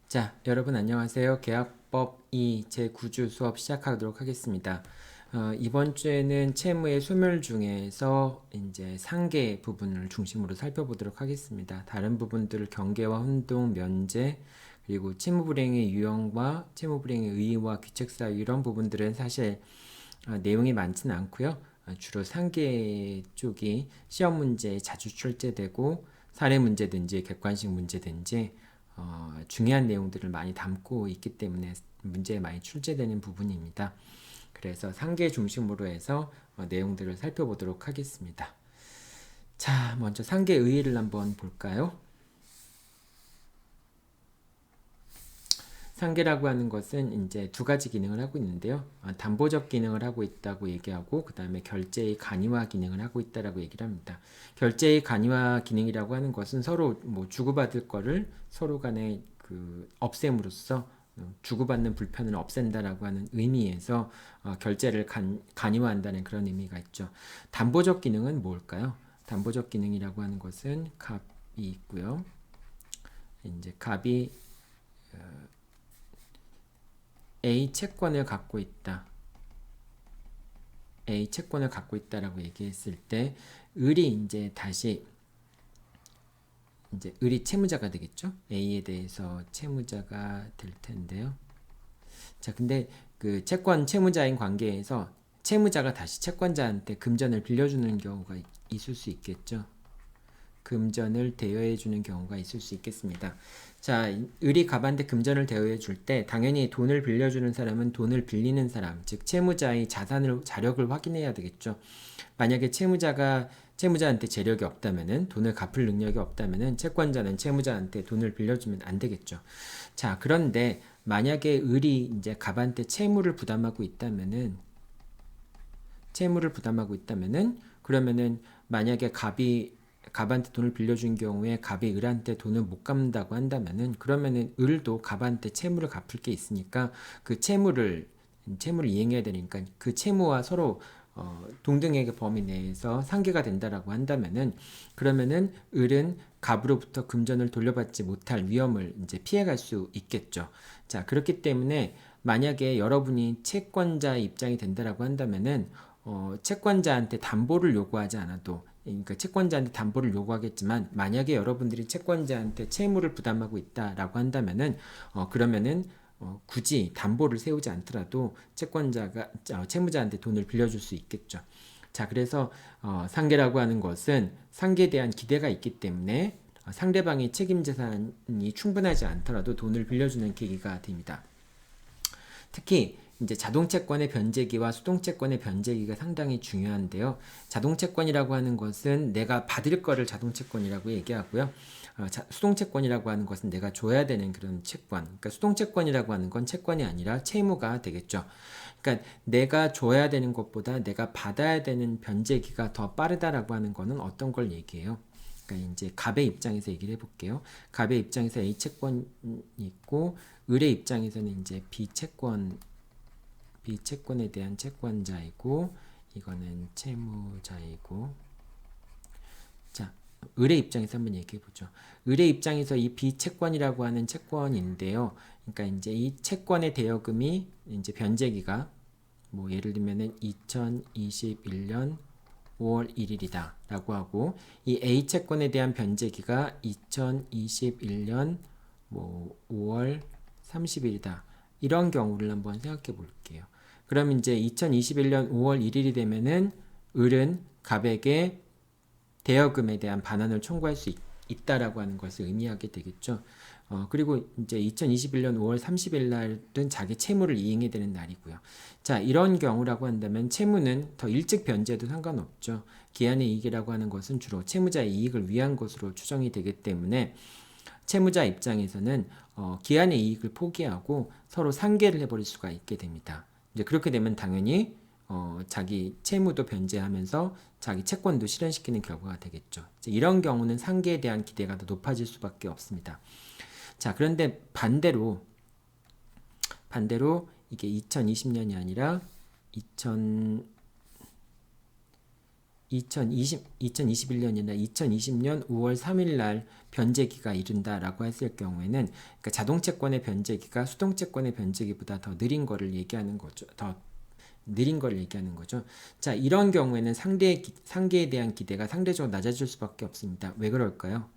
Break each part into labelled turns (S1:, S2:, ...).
S1: 자, 여러분 안녕하세요. 계약법 2 제9주 수업 시작하도록 하겠습니다. 이번 주에는 채무의 소멸 중에서 이제 상계 부분을 중심으로 살펴보도록 하겠습니다. 다른 부분들을 경계와 혼동, 면제, 그리고 채무불이행의 유형과 채무불이행의 의의와 귀책사유 이런 부분들은 사실 내용이 많지는 않고요. 주로 상계 쪽이 시험 문제에 자주 출제되고 사례 문제든지 객관식 문제든지 중요한 내용들을 많이 담고 있기 때문에 문제에 많이 출제되는 부분입니다. 그래서 상계 중심으로 해서 내용들을 살펴보도록 하겠습니다. 자, 먼저 상계 의의를 한번 볼까요? 상계라고 하는 것은 이제 두 가지 기능을 하고 있는데요. 담보적 기능을 하고 있다고 얘기하고 그 다음에 결제의 간이화 기능을 하고 있다라고 얘기를 합니다. 결제의 간이화 기능이라고 하는 것은 서로 뭐 주고받을 거를 서로 간에 없앰으로써 주고받는 불편을 없앤다라고 하는 의미에서 결제를 간이화한다는 그런 의미가 있죠. 담보적 기능은 뭘까요? 담보적 기능이라고 하는 것은 갑이 있고요. 이제 갑이 A 채권을 갖고 있다. A 채권을 갖고 있다라고 얘기했을 때 을이 이제 다시 이제 을이 채무자가 되겠죠. A에 대해서 채무자가 될 텐데요. 자, 근데 그 채권 채무자인 관계에서 채무자가 다시 채권자한테 금전을 빌려주는 경우가 있을 수 있겠죠. 금전을 대여해 주는 경우가 있을 수 있겠습니다. 자, 을이 갑한테 금전을 대여해 줄 때 당연히 돈을 빌려주는 사람은 돈을 빌리는 사람, 즉 채무자의 자력을 확인해야 되겠죠. 만약에 채무자한테 재력이 없다면은 돈을 갚을 능력이 없다면은 채권자는 채무자한테 돈을 빌려주면 안 되겠죠. 자, 그런데 만약에 을이 이제 갑한테 채무를 부담하고 있다면은 그러면은 만약에 갑한테 돈을 빌려준 경우에 갑이 을한테 돈을 못 갚는다고 한다면은 그러면은 을도 갑한테 채무를 갚을 게 있으니까 그 채무를 이행해야 되니까 그 채무와 서로 동등의 범위 내에서 상계가 된다라고 한다면은 그러면은 을은 갑으로부터 금전을 돌려받지 못할 위험을 이제 피해갈 수 있겠죠. 자, 그렇기 때문에 만약에 여러분이 채권자 입장이 된다라고 한다면은 채권자한테 담보를 요구하지 않아도 그러니까 채권자한테 담보를 요구하겠지만 만약에 여러분들이 채권자한테 채무를 부담하고 있다라고 한다면은 그러면은 굳이 담보를 세우지 않더라도 채무자한테 돈을 빌려줄 수 있겠죠. 자, 그래서 상계라고 하는 것은 상계에 대한 기대가 있기 때문에 상대방의 책임 재산이 충분하지 않더라도 돈을 빌려주는 계기가 됩니다. 특히 이제 자동채권의 변제기와 수동채권의 변제기가 상당히 중요한데요. 자동채권이라고 하는 것은 내가 받을 거를 자동채권이라고 얘기하고요. 수동채권이라고 하는 것은 내가 줘야 되는 그런 채권. 그러니까 수동채권이라고 하는 건 채권이 아니라 채무가 되겠죠. 그러니까 내가 줘야 되는 것보다 내가 받아야 되는 변제기가 더 빠르다라고 하는 거는 어떤 걸 얘기해요? 그러니까 이제 갑의 입장에서 얘기를 해볼게요. 갑의 입장에서 A 채권이 있고 을의 입장에서는 이제 B 채권에 대한 채권자이고 이거는 채무자이고. 자, 을의 입장에서 한번 얘기해 보죠. 을의 입장에서 이 B 채권이라고 하는 채권인데요. 그러니까 이제 이 채권의 대여금이 이제 변제기가 뭐 예를 들면은 2021년 5월 1일이다 라고 하고 이 A 채권에 대한 변제기가 2021년 뭐 5월 30일이다. 이런 경우를 한번 생각해 볼게요. 그럼 이제 2021년 5월 1일이 되면은 을은 갑에게 대여금에 대한 반환을 청구할 수 있다라고 하는 것을 의미하게 되겠죠. 그리고 이제 2021년 5월 30일 날은 자기 채무를 이행해야 되는 날이고요. 자, 이런 경우라고 한다면 채무는 더 일찍 변제해도 상관없죠. 기한의 이익이라고 하는 것은 주로 채무자의 이익을 위한 것으로 추정이 되기 때문에 채무자 입장에서는 기한의 이익을 포기하고 서로 상계를 해버릴 수가 있게 됩니다. 이제 그렇게 되면 당연히 자기 채무도 변제하면서 자기 채권도 실현시키는 결과가 되겠죠. 이런 경우는 상계에 대한 기대가 더 높아질 수밖에 없습니다. 자, 그런데 반대로 이게 2020년이 아니라 2000 2021년이나 2020년 5월 3일 날 변제기가 이른다라고 했을 경우에는 그러니까 자동채권의 변제기가 수동채권의 변제기보다 더 느린 거를 얘기하는 거죠. 더 느린 걸 얘기하는 거죠. 자, 이런 경우에는 상계에 대한 기대가 상대적으로 낮아질 수밖에 없습니다. 왜 그럴까요?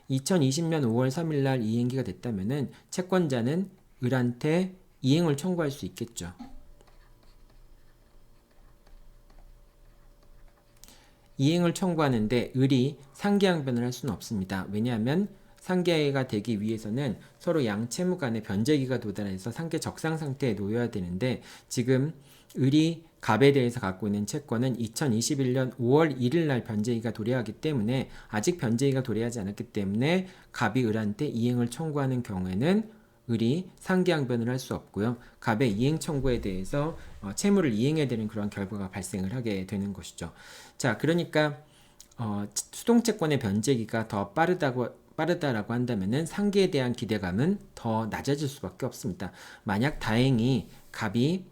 S1: 2020년 5월 3일 날 이행기가 됐다면은 채권자는 을한테 이행을 청구할 수 있겠죠. 이행을 청구하는데 을이 상계양변을 할 수는 없습니다. 왜냐하면 상계가 되기 위해서는 서로 양 채무 간의 변제기가 도달해서 상계 적상 상태에 놓여야 되는데 지금 을이 갑에 대해서 갖고 있는 채권은 2021년 5월 1일 날 변제기가 도래하기 때문에 아직 변제기가 도래하지 않았기 때문에 갑이 을한테 이행을 청구하는 경우에는 을이 상계양변을 할 수 없고요. 갑의 이행 청구에 대해서 채무를 이행해야 되는 그런 결과가 발생을 하게 되는 것이죠. 자, 그러니까 수동채권의 변제기가 더 빠르다라고 한다면은 상계에 대한 기대감은 더 낮아질 수밖에 없습니다. 만약 다행히 갑이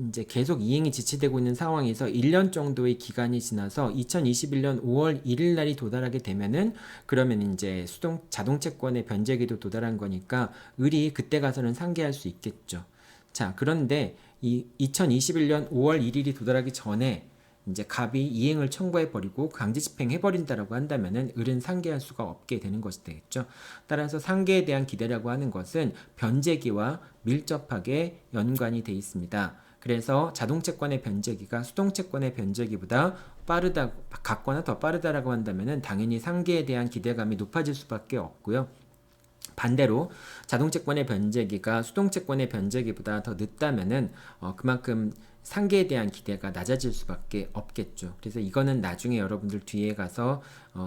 S1: 이제 계속 이행이 지체되고 있는 상황에서 1년 정도의 기간이 지나서 2021년 5월 1일 날이 도달하게 되면은 그러면 이제 자동채권의 변제기도 도달한 거니까 을이 그때 가서는 상계할 수 있겠죠. 자, 그런데 이 2021년 5월 1일이 도달하기 전에 이제 갑이 이행을 청구해 버리고 강제 집행해 버린다라고 한다면은 을은 상계할 수가 없게 되는 것이 되겠죠. 따라서 상계에 대한 기대라고 하는 것은 변제기와 밀접하게 연관이 돼 있습니다. 그래서 자동채권의 변제기가 수동채권의 변제기보다 빠르다, 같거나 더 빠르다라고 한다면은 당연히 상계에 대한 기대감이 높아질 수밖에 없고요. 반대로 자동채권의 변제기가 수동채권의 변제기보다 더 늦다면은 그만큼 상계에 대한 기대가 낮아질 수밖에 없겠죠. 그래서 이거는 나중에 여러분들 뒤에 가서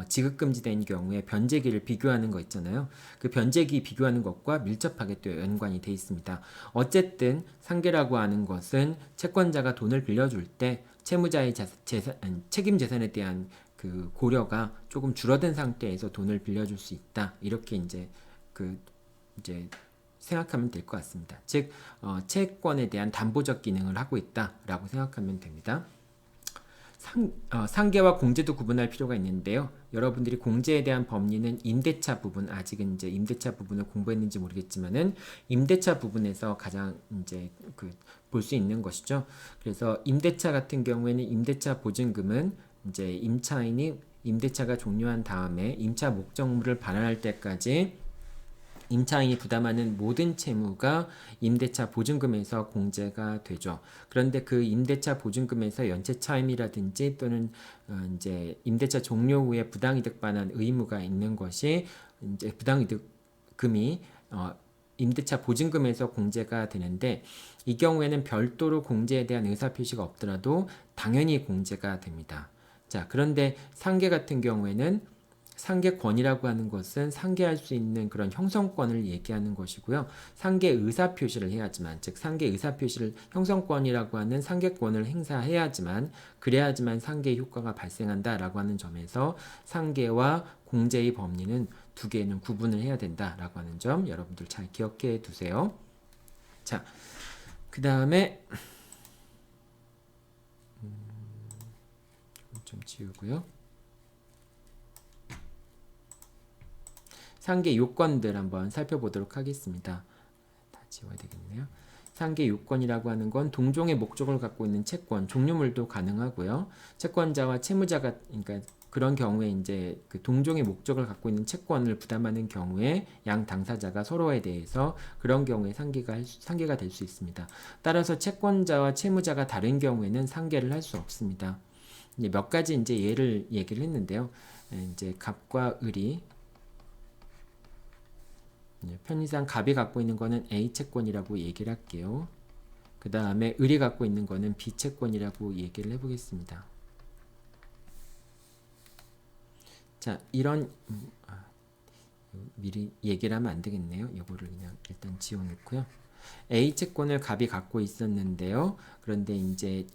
S1: 지급금지된 경우에 변제기를 비교하는 거 있잖아요. 그 변제기 비교하는 것과 밀접하게 또 연관이 돼 있습니다. 어쨌든 상계라고 하는 것은 채권자가 돈을 빌려줄 때 채무자의 책임 재산에 대한 그 고려가 조금 줄어든 상태에서 돈을 빌려줄 수 있다. 이렇게 이제 생각하면 될 것 같습니다. 즉 채권에 대한 담보적 기능을 하고 있다라고 생각하면 됩니다. 상계와 공제도 구분할 필요가 있는데요. 여러분들이 공제에 대한 법리는 임대차 부분, 아직은 이제 임대차 부분을 공부했는지 모르겠지만은 임대차 부분에서 가장 이제 볼 수 있는 것이죠. 그래서 임대차 같은 경우에는 임대차 보증금은 이제 임차인이 임대차가 종료한 다음에 임차 목적물을 반환할 때까지 임차인이 부담하는 모든 채무가 임대차 보증금에서 공제가 되죠. 그런데 그 임대차 보증금에서 연체 차임이라든지 또는 이제 임대차 종료 후에 부당이득 반환 의무가 있는 것이 이제 부당이득금이 임대차 보증금에서 공제가 되는데 이 경우에는 별도로 공제에 대한 의사표시가 없더라도 당연히 공제가 됩니다. 자, 그런데 상계 같은 경우에는 상계권이라고 하는 것은 상계할 수 있는 그런 형성권을 얘기하는 것이고요. 상계 의사표시를 해야지만, 즉 상계 의사표시를 형성권이라고 하는 상계권을 행사해야지만 그래야지만 상계 효과가 발생한다라고 하는 점에서 상계와 공제의 법리는 두 개는 구분을 해야 된다라고 하는 점 여러분들 잘 기억해 두세요. 자, 그 다음에 좀 지우고요. 상계 요건들 한번 살펴보도록 하겠습니다. 다 지워야 되겠네요. 상계 요건이라고 하는 건 동종의 목적을 갖고 있는 채권, 종료물도 가능하고요. 채권자와 채무자가, 그러니까 그런 경우에 이제 그 동종의 목적을 갖고 있는 채권을 부담하는 경우에 양 당사자가 서로에 대해서 그런 경우에 상계가 될 수 있습니다. 따라서 채권자와 채무자가 다른 경우에는 상계를 할 수 없습니다. 이제 몇 가지 이제 예를 얘기를 했는데요. 이제 갑과 을이 편의상 갑이 갖고 있는 거는 A 채권이라고 얘기를 할게요. 그 다음에 을이 갖고 있는 거는 B 채권이라고 얘기를 해보겠습니다. 자, 이런 미리 얘기를 하면 안 되겠네요. 이거를 그냥 일단 지워놓고요. A 채권을 갑이 갖고 있었는데요. 그런데 이제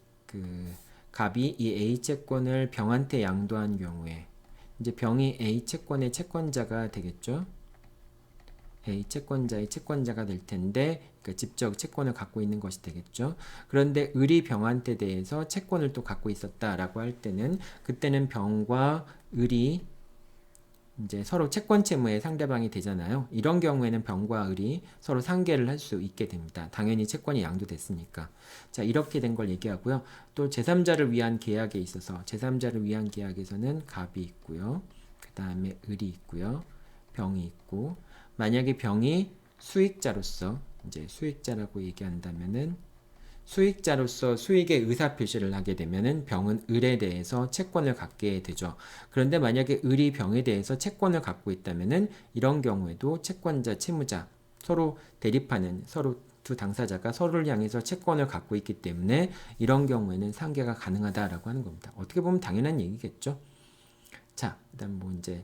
S1: 갑이 이 A 채권을 병한테 양도한 경우에 이제 병이 A 채권의 채권자가 되겠죠. A 채권자의 채권자가 될 텐데 그러니까 직접 채권을 갖고 있는 것이 되겠죠. 그런데 을이 병한테 대해서 채권을 또 갖고 있었다라고 할 때는 그때는 병과 을이 이제 서로 채권 채무의 상대방이 되잖아요. 이런 경우에는 병과 을이 서로 상계를 할 수 있게 됩니다. 당연히 채권이 양도됐으니까. 자, 이렇게 된 걸 얘기하고요. 또 제3자를 위한 계약에 있어서 제3자를 위한 계약에서는 갑이 있고요. 그 다음에 을이 있고요. 병이 있고 만약에 병이 수익자로서 이제 수익자라고 얘기한다면은 수익자로서 수익의 의사 표시를 하게 되면은 병은 을에 대해서 채권을 갖게 되죠. 그런데 만약에 을이 병에 대해서 채권을 갖고 있다면은 이런 경우에도 채권자, 채무자 서로 대립하는 서로 두 당사자가 서로를 향해서 채권을 갖고 있기 때문에 이런 경우에는 상계가 가능하다라고 하는 겁니다. 어떻게 보면 당연한 얘기겠죠. 자, 그다음 뭐 이제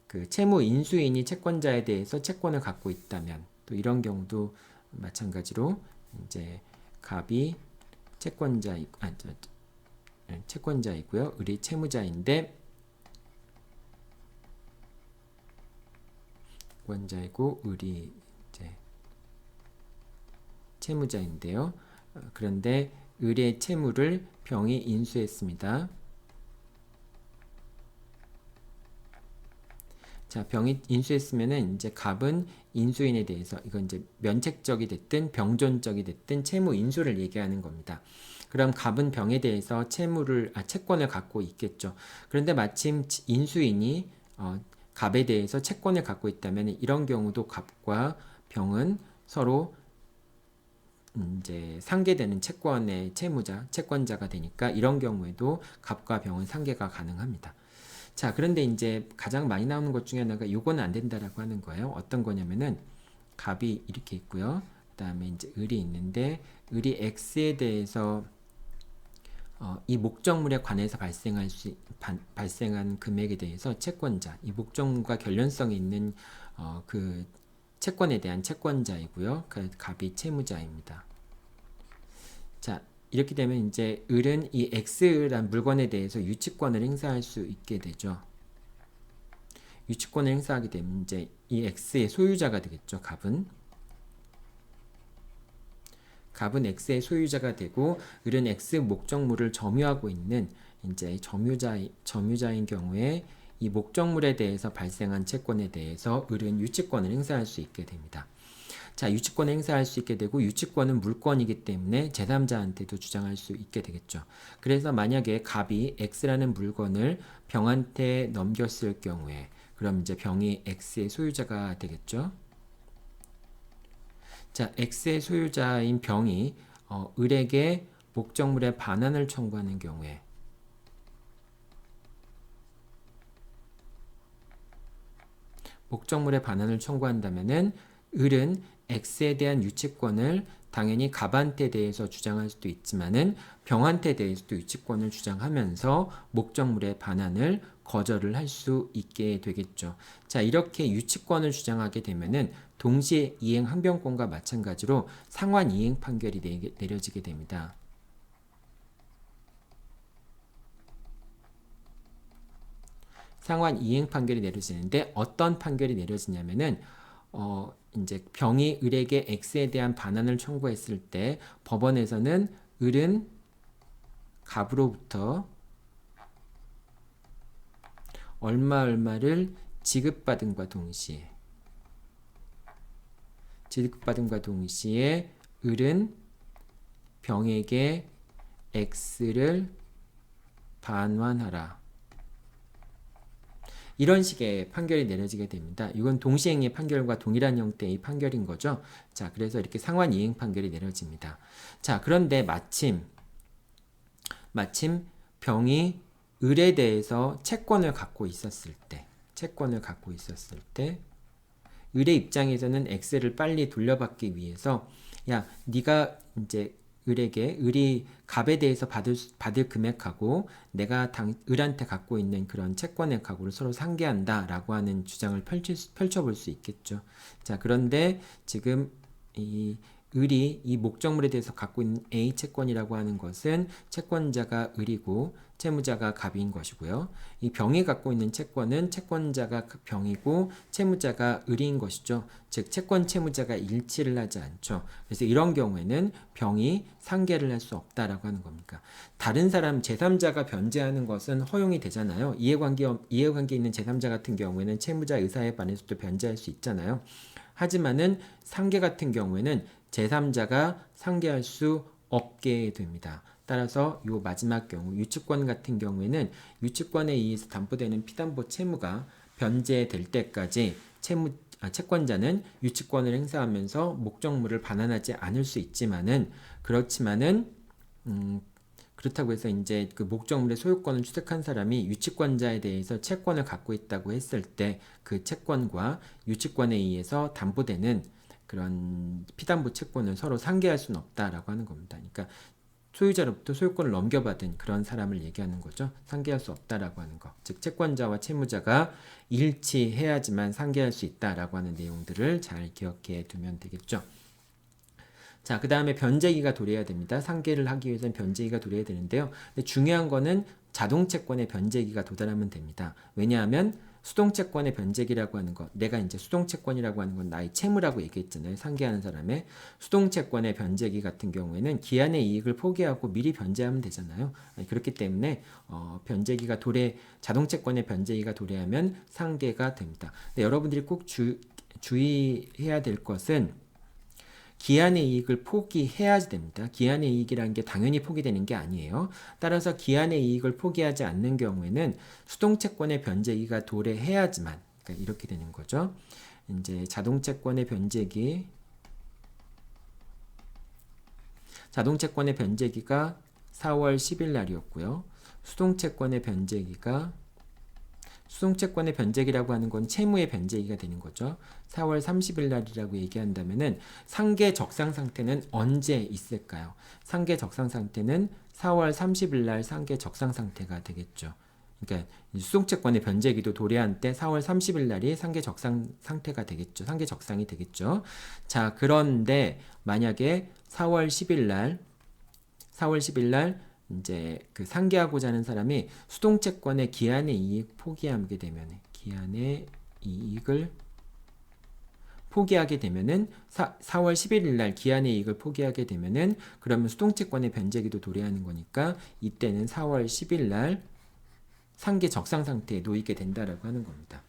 S1: 그 채무 인수인이 채권자에 대해서 채권을 갖고 있다면 또 이런 경우도 마찬가지로 이제 갑이 채권자이고요. 을이 채무자인데 채권자이고 을이 이제 채무자인데요. 그런데 을의 채무를 병이 인수했습니다. 자, 병이 인수했으면은 이제 갑은 인수인에 대해서 이건 이제 면책적이 됐든 병존적이 됐든 채무 인수를 얘기하는 겁니다. 그럼 갑은 병에 대해서 채권을 갖고 있겠죠. 그런데 마침 인수인이 갑에 대해서 채권을 갖고 있다면 이런 경우도 갑과 병은 서로 이제 상계되는 채권의 채권자가 되니까 이런 경우에도 갑과 병은 상계가 가능합니다. 자, 그런데 이제 가장 많이 나오는 것 중에 하나가 요거는 안 된다라고 하는 거예요. 어떤 거냐면은 갑이 이렇게 있고요. 그다음에 이제 을이 있는데 을이 X에 대해서 이 목적물에 관해서 발생한 금액에 대해서 채권자, 이 목적물과 관련성이 있는 그 채권에 대한 채권자이고요. 그 갑이 채무자입니다. 자, 이렇게 되면 이제 을은 이 X란 물건에 대해서 유치권을 행사할 수 있게 되죠. 유치권을 행사하게 되면 이제 이 X의 소유자가 되겠죠. 갑은 X의 소유자가 되고 을은 X 목적물을 점유하고 있는 이제 점유자인 경우에 이 목적물에 대해서 발생한 채권에 대해서 을은 유치권을 행사할 수 있게 됩니다. 자, 유치권을 행사할 수 있게 되고 유치권은 물권이기 때문에 제3자한테도 주장할 수 있게 되겠죠. 그래서 만약에 갑이 X라는 물건을 병한테 넘겼을 경우에 그럼 이제 병이 X의 소유자가 되겠죠. 자, X의 소유자인 병이 을에게 목적물의 반환을 청구하는 경우에 목적물의 반환을 청구한다면은 을은 X에 대한 유치권을 당연히 갑한테 대해서 주장할 수도 있지만은 병한테 대해서도 유치권을 주장하면서 목적물의 반환을 거절을 할 수 있게 되겠죠. 자, 이렇게 유치권을 주장하게 되면은 동시에 이행 항변권과 마찬가지로 상환 이행 판결이 내려지게 됩니다. 상환 이행 판결이 내려지는데 어떤 판결이 내려지냐면은 이제 병이 을에게 X에 대한 반환을 청구했을 때 법원에서는 을은 갑으로부터 얼마를 지급받음과 동시에 을은 병에게 X를 반환하라. 이런 식의 판결이 내려지게 됩니다. 이건 동시행의 판결과 동일한 형태의 판결인 거죠. 자, 그래서 이렇게 상환 이행 판결이 내려집니다. 자, 그런데 마침 병이 을에 대해서 채권을 갖고 있었을 때 을의 입장에서는 X를 빨리 돌려받기 위해서 야, 네가 이제 을이 갑에 대해서 받을 금액하고 내가 을한테 갖고 있는 그런 채권액하고를 서로 상계한다라고 하는 주장을 펼쳐볼 수 있겠죠. 자, 그런데 지금 이 을이 이 목적물에 대해서 갖고 있는 A 채권이라고 하는 것은 채권자가 을이고 채무자가 갑인 것이고요. 이 병이 갖고 있는 채권은 채권자가 병이고 채무자가 을인 것이죠. 즉 채권 채무자가 일치를 하지 않죠. 그래서 이런 경우에는 병이 상계를 할 수 없다라고 하는 겁니다. 다른 사람 제3자가 변제하는 것은 허용이 되잖아요. 이해관계 있는 제3자 같은 경우에는 채무자 의사에 반해서도 변제할 수 있잖아요. 하지만은 상계 같은 경우에는 제3자가 상계할 수 없게 됩니다. 따라서 이 마지막 경우 유치권 같은 경우에는 유치권에 의해서 담보되는 피담보 채무가 변제될 때까지 채권자는 유치권을 행사하면서 목적물을 반환하지 않을 수 있지만은 그렇지만은 그렇다고 해서 이제 그 목적물의 소유권을 취득한 사람이 유치권자에 대해서 채권을 갖고 있다고 했을 때 그 채권과 유치권에 의해서 담보되는 그런 피담보 채권을 서로 상계할 수는 없다라고 하는 겁니다. 그러니까 소유자로부터 소유권을 넘겨받은 그런 사람을 얘기하는 거죠. 상계할 수 없다라고 하는 거. 즉 채권자와 채무자가 일치해야지만 상계할 수 있다라고 하는 내용들을 잘 기억해 두면 되겠죠. 자, 그 다음에 변제기가 도래해야 됩니다. 상계를 하기 위해서는 변제기가 도래해야 되는데요. 근데 중요한 거는 자동채권의 변제기가 도달하면 됩니다. 왜냐하면 수동채권의 변제기라고 하는 것, 내가 이제 수동채권이라고 하는 건 나의 채무라고 얘기했잖아요. 상계하는 사람의 수동채권의 변제기 같은 경우에는 기한의 이익을 포기하고 미리 변제하면 되잖아요. 그렇기 때문에 변제기가 자동채권의 변제기가 도래하면 상계가 됩니다. 근데 여러분들이 꼭 주의해야 될 것은 기한의 이익을 포기해야지 됩니다. 기한의 이익이라는 게 당연히 포기되는 게 아니에요. 따라서 기한의 이익을 포기하지 않는 경우에는 수동채권의 변제기가 도래해야지만, 그러니까 이렇게 되는 거죠. 이제 자동채권의 변제기가 4월 10일 날이었고요. 수동채권의 변제기라고 하는 건 채무의 변제기가 되는 거죠. 4월 30일 날이라고 얘기한다면은 상계 적상 상태는 언제 있을까요? 상계 적상 상태는 4월 30일 날 상계 적상 상태가 되겠죠. 그러니까 수동채권의 변제기도 도래한 때 4월 30일 날이 상계 적상 상태가 되겠죠. 상계 적상이 되겠죠. 자, 그런데 만약에 4월 10일 날 이제 그 상계하고자 하는 사람이 수동채권의 기한의 이익 포기하게 되면 기한의 이익을 포기하게 되면은 4월 11일 날 기한의 이익을 포기하게 되면은 그러면 수동채권의 변제기도 도래하는 거니까 이때는 4월 10일 날 상계 적상 상태에 놓이게 된다라고 하는 겁니다.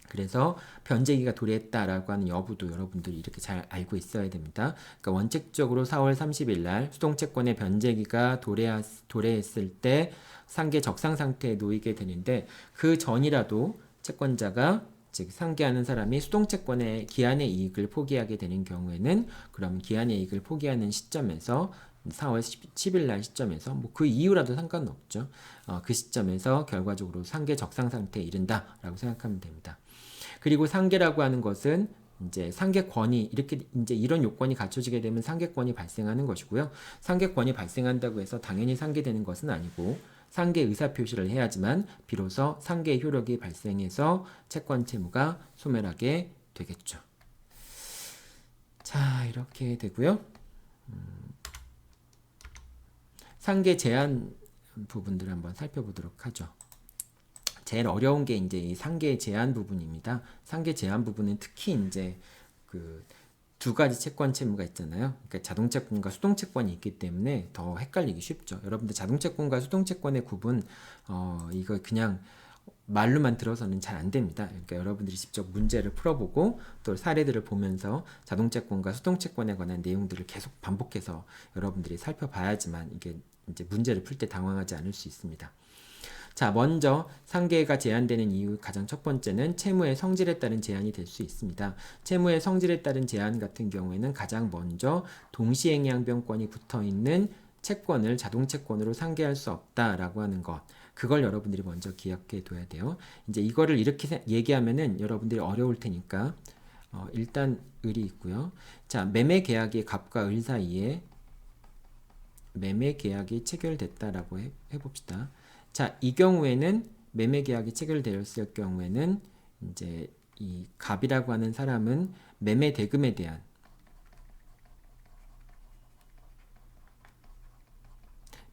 S1: 그래서 변제기가 도래했다라고 하는 여부도 여러분들이 이렇게 잘 알고 있어야 됩니다. 그러니까 원칙적으로 4월 30일 날 수동채권의 변제기가 도래했을 때 상계 적상 상태에 놓이게 되는데 그 전이라도 채권자가 즉 상계하는 사람이 수동채권의 기한의 이익을 포기하게 되는 경우에는 그럼 기한의 이익을 포기하는 시점에서 4월 10일 날 시점에서 뭐 그 이유라도 상관은 없죠. 그 시점에서 결과적으로 상계 적상 상태에 이른다라고 생각하면 됩니다. 그리고 상계라고 하는 것은 이제 상계권이 이렇게 이제 이런 요건이 갖춰지게 되면 상계권이 발생하는 것이고요. 상계권이 발생한다고 해서 당연히 상계되는 것은 아니고 상계 의사 표시를 해야지만 비로소 상계 효력이 발생해서 채권 채무가 소멸하게 되겠죠. 자, 이렇게 되고요. 상계 제한 부분들을 한번 살펴보도록 하죠. 제일 어려운 게 이제 이 상계 제한 부분입니다. 상계 제한 부분은 특히 이제 그 두 가지 채권 채무가 있잖아요. 그러니까 자동채권과 수동채권이 있기 때문에 더 헷갈리기 쉽죠. 여러분들 자동채권과 수동채권의 구분 이거 그냥 말로만 들어서는 잘 안 됩니다. 그러니까 여러분들이 직접 문제를 풀어보고 또 사례들을 보면서 자동채권과 수동채권에 관한 내용들을 계속 반복해서 여러분들이 살펴봐야지만 이게 이제 문제를 풀 때 당황하지 않을 수 있습니다. 자, 먼저 상계가 제한되는 이유 가장 첫 번째는 채무의 성질에 따른 제한이 될 수 있습니다. 채무의 성질에 따른 제한 같은 경우에는 가장 먼저 동시행위항변권이 붙어있는 채권을 자동채권으로 상계할 수 없다라고 하는 것. 그걸 여러분들이 먼저 기억해 둬야 돼요. 이제 이거를 이렇게 얘기하면은 여러분들이 어려울 테니까 일단 을이 있고요. 자, 매매 계약이 갑과 을 사이에 매매 계약이 체결됐다라고 해봅시다. 자, 이 경우에는 매매 계약이 체결되었을 경우에는 이제 이 갑이라고 하는 사람은 매매 대금에 대한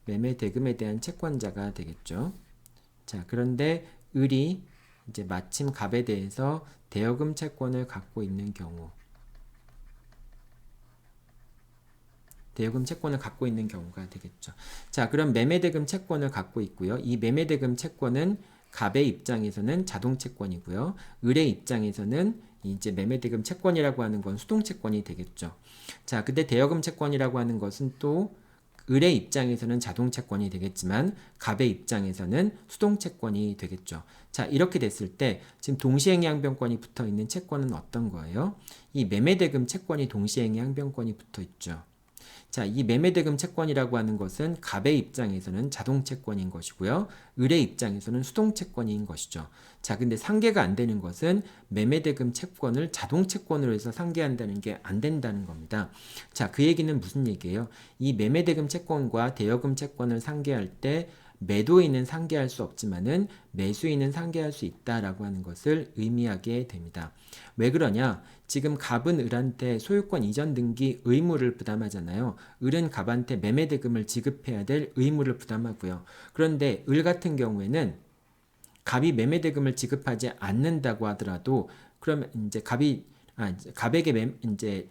S1: 매매 대금에 대한 채권자가 되겠죠. 자, 그런데 을이 이제 마침 갑에 대해서 대여금 채권을 갖고 있는 경우, 대여금 채권을 갖고 있는 경우가 되겠죠. 자, 그럼 매매대금 채권을 갖고 있고요. 이 매매대금 채권은 갑의 입장에서는 자동채권이고요. 을의 입장에서는 이제 매매대금 채권이라고 하는 건 수동채권이 되겠죠. 자, 근데 대여금 채권이라고 하는 것은 또 을의 입장에서는 자동채권이 되겠지만 갑의 입장에서는 수동채권이 되겠죠. 자, 이렇게 됐을 때 지금 동시행위 항변권이 붙어 있는 채권은 어떤 거예요? 이 매매대금 채권이 동시행위 항변권이 붙어 있죠. 자, 이 매매대금 채권이라고 하는 것은 갑의 입장에서는 자동채권인 것이고요. 을의 입장에서는 수동채권인 것이죠. 자, 근데 상계가 안 되는 것은 매매대금 채권을 자동채권으로 해서 상계한다는 게 안 된다는 겁니다. 자, 그 얘기는 무슨 얘기예요? 이 매매대금 채권과 대여금 채권을 상계할 때 매도인은 상계할 수 없지만은 매수인은 상계할 수 있다라고 하는 것을 의미하게 됩니다. 왜 그러냐? 지금 갑은 을한테 소유권 이전 등기 의무를 부담하잖아요. 을은 갑한테 매매대금을 지급해야 될 의무를 부담하고요. 그런데 을 같은 경우에는 갑이 매매대금을 지급하지 않는다고 하더라도 그러면 이제 갑에게 이제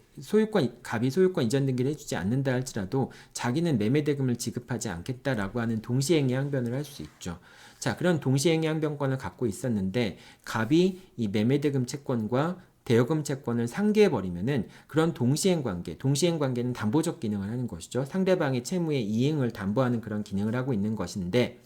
S1: 갑이 소유권 이전 등기를 해주지 않는다 할지라도 자기는 매매대금을 지급하지 않겠다라고 하는 동시행위 항변을 할 수 있죠. 자, 그런 동시행위 항변권을 갖고 있었는데 갑이 이 매매대금 채권과 대여금 채권을 상계해버리면은 그런 동시행관계는 담보적 기능을 하는 것이죠. 상대방의 채무의 이행을 담보하는 그런 기능을 하고 있는 것인데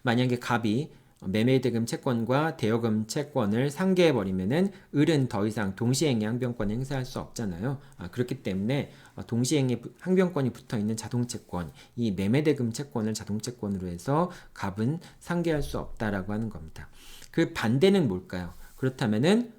S1: 만약에 갑이 매매대금 채권과 대여금 채권을 상계해버리면은 을은 더 이상 동시행위 항변권을 행사할 수 없잖아요. 그렇기 때문에 동시행위 항변권이 붙어있는 자동채권, 이 매매대금 채권을 자동채권으로 해서 갑은 상계할 수 없다라고 하는 겁니다. 그 반대는 뭘까요? 그렇다면은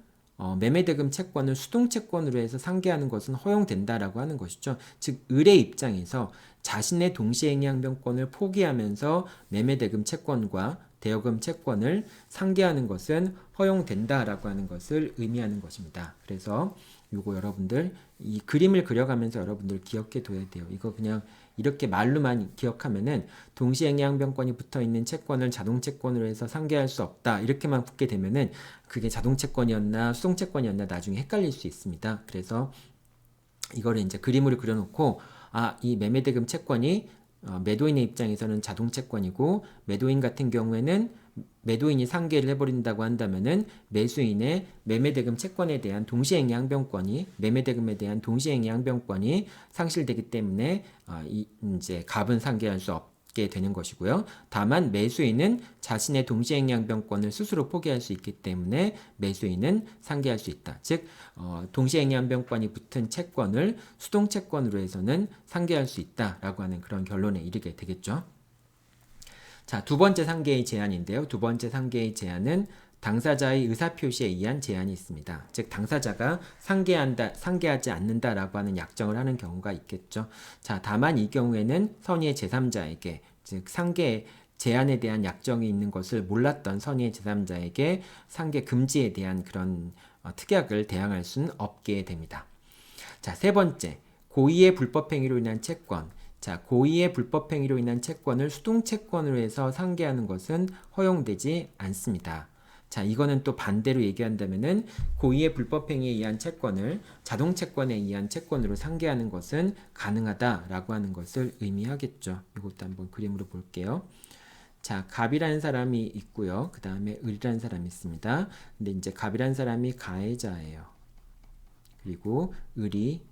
S1: 매매대금 채권을 수동채권으로 해서 상계하는 것은 허용된다라고 하는 것이죠. 즉 을의 입장에서 자신의 동시행위 항변권을 포기하면서 매매대금 채권과 대여금 채권을 상계하는 것은 허용된다라고 하는 것을 의미하는 것입니다. 그래서 요거 여러분들 이 그림을 그려가면서 여러분들 기억해 둬야 돼요. 이거 그냥 이렇게 말로만 기억하면은 동시행위 항변권이 붙어 있는 채권을 자동채권으로 해서 상계할 수 없다 이렇게만 붙게 되면은 그게 자동채권이었나 수동채권이었나 나중에 헷갈릴 수 있습니다. 그래서 이거를 이제 그림으로 그려놓고 이 매매대금 채권이 매도인의 입장에서는 자동채권이고 매도인 같은 경우에는 매도인이 상계를 해버린다고 한다면은 매수인의 매매대금 채권에 대한 동시행위 항변권이 매매대금에 대한 동시행위 항변권이 상실되기 때문에 이제 갑은 상계할 수 없게 되는 것이고요. 다만 매수인은 자신의 동시행위 항변권을 스스로 포기할 수 있기 때문에 매수인은 상계할 수 있다. 즉 동시행위 항변권이 붙은 채권을 수동채권으로 해서는 상계할 수 있다라고 하는 그런 결론에 이르게 되겠죠. 자, 두 번째 상계의 제한인데요. 두 번째 상계의 제한은 당사자의 의사표시에 의한 제한이 있습니다. 즉 당사자가 상계하지 않는다라고 하는 약정을 하는 경우가 있겠죠. 자, 다만 이 경우에는 선의의 제3자에게 즉 상계 제한에 대한 약정이 있는 것을 몰랐던 선의의 제3자에게 상계 금지에 대한 그런 특약을 대항할 수는 없게 됩니다. 자, 세 번째, 고의의 불법행위로 인한 채권. 자, 고의의 불법행위로 인한 채권을 수동채권으로 해서 상계하는 것은 허용되지 않습니다. 자, 이거는 또 반대로 얘기한다면은 고의의 불법행위에 의한 채권을 자동채권에 의한 채권으로 상계하는 것은 가능하다라고 하는 것을 의미하겠죠. 이것도 한번 그림으로 볼게요. 자, 갑이라는 사람이 있고요. 그 다음에 을이라는 사람이 있습니다. 근데 이제 갑이라는 사람이 가해자예요. 그리고 을이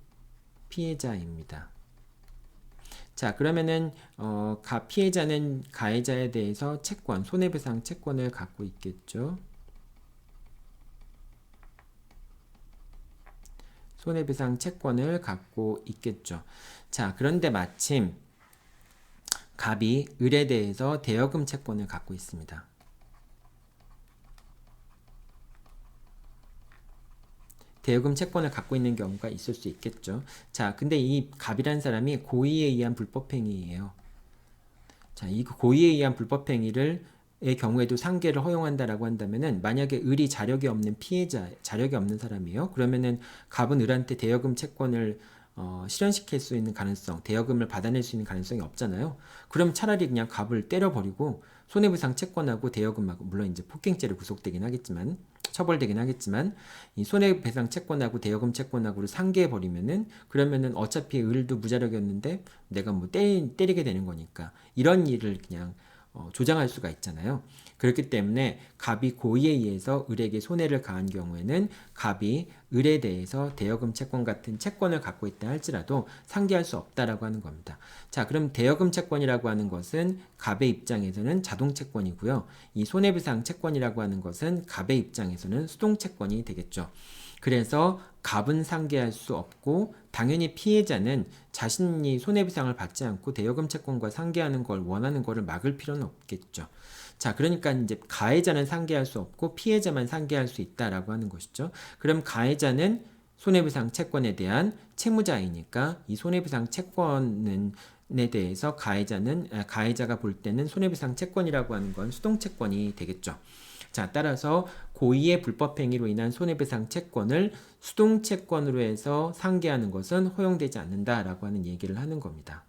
S1: 피해자입니다. 자, 그러면은 피해자는 가해자에 대해서 채권, 손해배상 채권을 갖고 있겠죠. 손해배상 채권을 갖고 있겠죠. 자, 그런데 마침 갑이 을에 대해서 대여금 채권을 갖고 있습니다. 대여금 채권을 갖고 있는 경우가 있을 수 있겠죠. 자, 근데 이 갑이라는 사람이 고의에 의한 불법행위예요. 자, 이 고의에 의한 불법행위의 경우에도 상계를 허용한다라고 한다면은 만약에 을이 자력이 없는 사람이에요. 그러면은 갑은 을한테 대여금 채권을 실현시킬 수 있는 가능성, 대여금을 받아낼 수 있는 가능성이 없잖아요. 그럼 차라리 그냥 갑을 때려버리고 손해배상 채권하고 대여금하고, 물론 이제 폭행죄로 구속되긴 하겠지만, 처벌되긴 하겠지만, 이 손해배상 채권하고 대여금 채권하고를 상계해버리면은, 그러면은 어차피 을도 무자력이었는데 내가 뭐 때리게 되는 거니까 이런 일을 그냥 조장할 수가 있잖아요. 그렇기 때문에 갑이 고의에 의해서 을에게 손해를 가한 경우에는 갑이 을에 대해서 대여금 채권 같은 채권을 갖고 있다 할지라도 상계할 수 없다라고 하는 겁니다. 자, 그럼 대여금 채권이라고 하는 것은 갑의 입장에서는 자동 채권이고요. 이 손해배상 채권이라고 하는 것은 갑의 입장에서는 수동 채권이 되겠죠. 그래서 갑은 상계할 수 없고, 당연히 피해자는 자신이 손해배상을 받지 않고 대여금 채권과 상계하는 걸 원하는 거를 막을 필요는 없겠죠. 자, 그러니까 이제 가해자는 상계할 수 없고 피해자만 상계할 수 있다라고 하는 것이죠. 그럼 가해자는 손해배상 채권에 대한 채무자이니까 이 손해배상 채권에 대해서 가해자가 볼 때는 손해배상 채권이라고 하는 건 수동 채권이 되겠죠. 자, 따라서 고의의 불법행위로 인한 손해배상 채권을 수동 채권으로 해서 상계하는 것은 허용되지 않는다라고 하는 얘기를 하는 겁니다.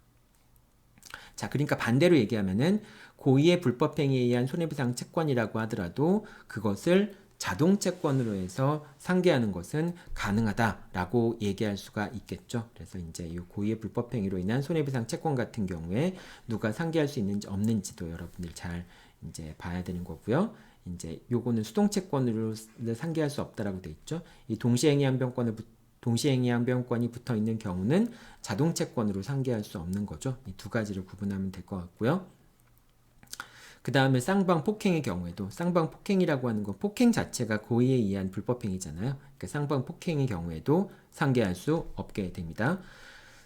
S1: 자, 그러니까 반대로 얘기하면은 고의의 불법행위에 의한 손해배상 채권이라고 하더라도 그것을 자동 채권으로 해서 상계하는 것은 가능하다라고 얘기할 수가 있겠죠. 그래서 이제 이 고의의 불법행위로 인한 손해배상 채권 같은 경우에 누가 상계할 수 있는지 없는지도 여러분들 잘 이제 봐야 되는 거고요. 이제 요거는 수동 채권으로 상계할 수 없다라고 돼 있죠. 이 동시행위한 병권이 붙어 있는 경우는 자동 채권으로 상계할 수 없는 거죠. 이 두 가지를 구분하면 될 것 같고요. 그 다음에 쌍방 폭행의 경우에도, 쌍방 폭행이라고 하는 건 폭행 자체가 고의에 의한 불법행위잖아요. 그러니까 쌍방 폭행의 경우에도 상계할 수 없게 됩니다.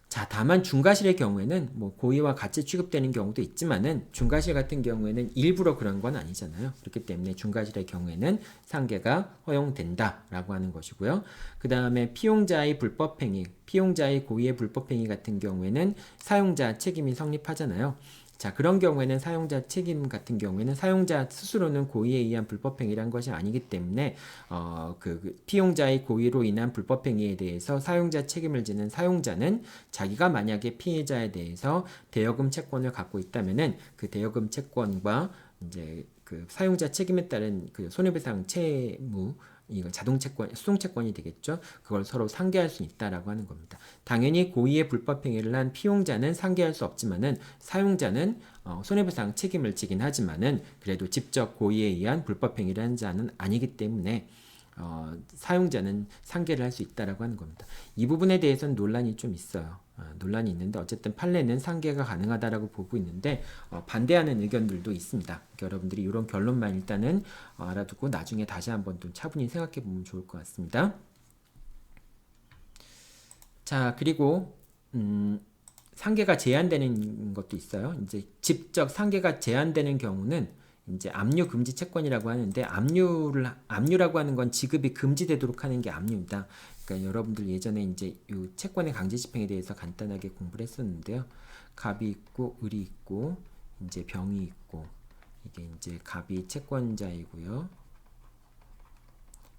S1: 자, 다만 중과실의 경우에는 뭐 고의와 같이 취급되는 경우도 있지만은 중과실 같은 경우에는 일부러 그런 건 아니잖아요. 그렇기 때문에 중과실의 경우에는 상계가 허용된다라고 하는 것이고요. 그 다음에 피용자의 고의의 불법행위 같은 경우에는 사용자 책임이 성립하잖아요. 자, 그런 경우에는 사용자 책임 같은 경우에는 사용자 스스로는 고의에 의한 불법행위란 것이 아니기 때문에 피용자의 고의로 인한 불법행위에 대해서 사용자 책임을 지는 사용자는 자기가 만약에 피해자에 대해서 대여금 채권을 갖고 있다면은 그 대여금 채권과 이제 그 사용자 책임에 따른 그 손해배상 채무, 이거 자동 채권, 수동 채권이 되겠죠. 그걸 서로 상계할 수 있다라고 하는 겁니다. 당연히 고의의 불법행위를 한 피용자는 상계할 수 없지만은 사용자는 손해배상 책임을 지긴 하지만은 그래도 직접 고의에 의한 불법행위를 한 자는 아니기 때문에 사용자는 상계를 할 수 있다라고 하는 겁니다. 이 부분에 대해서는 논란이 좀 있어요. 논란이 있는데 어쨌든 판례는 상계가 가능하다라고 보고 있는데 반대하는 의견들도 있습니다. 그러니까 여러분들이 이런 결론만 일단은 알아두고 나중에 다시 한번 좀 차분히 생각해 보면 좋을 것 같습니다. 자, 그리고 상계가 제한되는 것도 있어요. 이제 직접 상계가 제한되는 경우는 이제 압류 금지 채권이라고 하는데, 압류라고 하는 건 지급이 금지되도록 하는 게 압류입니다. 그러니까 여러분들 예전에 이제 이 채권의 강제 집행에 대해서 간단하게 공부를 했었는데요. 갑이 있고 을이 있고 이제 병이 있고, 이게 이제 갑이 채권자이고요.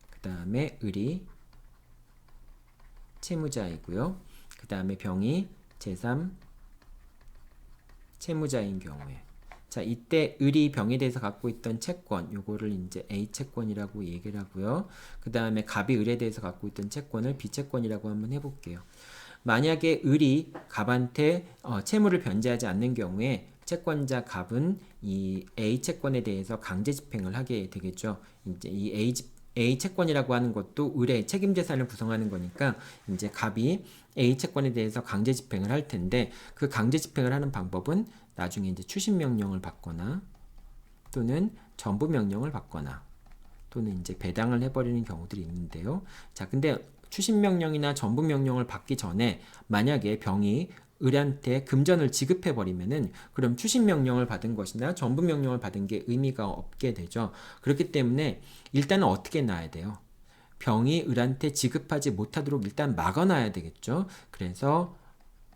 S1: 그 다음에 을이 채무자이고요. 그 다음에 병이 제3 채무자인 경우에, 자, 이때 을이 병에 대해서 갖고 있던 채권, 요거를 이제 A 채권이라고 얘기를 하고요. 그 다음에 갑이 을에 대해서 갖고 있던 채권을 B 채권이라고 한번 해볼게요. 만약에 을이 갑한테 채무를 변제하지 않는 경우에 채권자 갑은 이 A 채권에 대해서 강제 집행을 하게 되겠죠. 이제 이 A 채권이라고 하는 것도 을의 책임 재산을 구성하는 거니까 이제 갑이 A 채권에 대해서 강제 집행을 할 텐데, 그 강제 집행을 하는 방법은 나중에 이제 추심 명령을 받거나 또는 전부 명령을 받거나 또는 이제 배당을 해버리는 경우들이 있는데요. 자, 근데 추심 명령이나 전부 명령을 받기 전에 만약에 병이 을한테 금전을 지급해 버리면은 그럼 추심 명령을 받은 것이나 전부 명령을 받은 게 의미가 없게 되죠. 그렇기 때문에 일단은 어떻게 놔야 돼요? 병이 을한테 지급하지 못하도록 일단 막아놔야 되겠죠. 그래서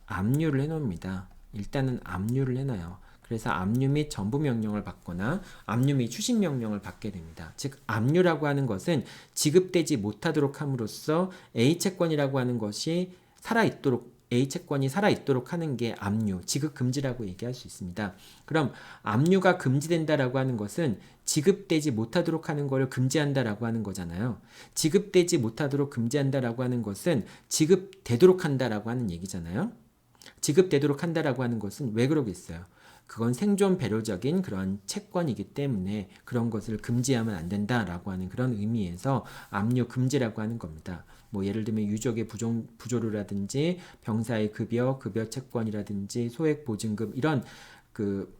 S1: 압류를 해놓습니다. 일단은 압류를 해놔요. 그래서 압류 및 전부 명령을 받거나 압류 및 추심 명령을 받게 됩니다. 즉 압류라고 하는 것은 지급되지 못하도록 함으로써 A 채권이라고 하는 것이 살아있도록 A 채권이 살아있도록 하는 게 압류, 지급 금지라고 얘기할 수 있습니다. 그럼 압류가 금지된다라고 하는 것은 지급되지 못하도록 하는 걸 금지한다라고 하는 거잖아요. 지급되지 못하도록 금지한다라고 하는 것은 지급되도록 한다라고 하는 얘기잖아요. 지급되도록 한다라고 하는 것은 왜 그러겠어요? 그건 생존 배려적인 그런 채권이기 때문에 그런 것을 금지하면 안 된다라고 하는 그런 의미에서 압류 금지라고 하는 겁니다. 뭐 예를 들면 유족의 부조료라든지 병사의 급여 채권이라든지 소액 보증금 이런 그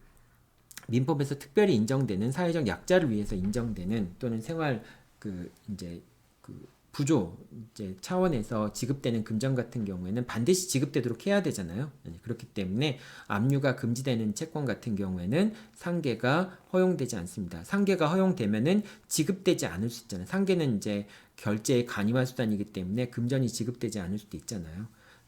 S1: 민법에서 특별히 인정되는 사회적 약자를 위해서 인정되는 또는 생활 이제 부조 이제 차원에서 지급되는 금전 같은 경우에는 반드시 지급되도록 해야 되잖아요. 그렇기 때문에 압류가 금지되는 채권 같은 경우에는 상계가 허용되지 않습니다. 상계가 허용되면은 지급되지 않을 수 있잖아요. 상계는 이제 결제의 간이화 수단이기 때문에 금전이 지급되지 않을 수도 있잖아요.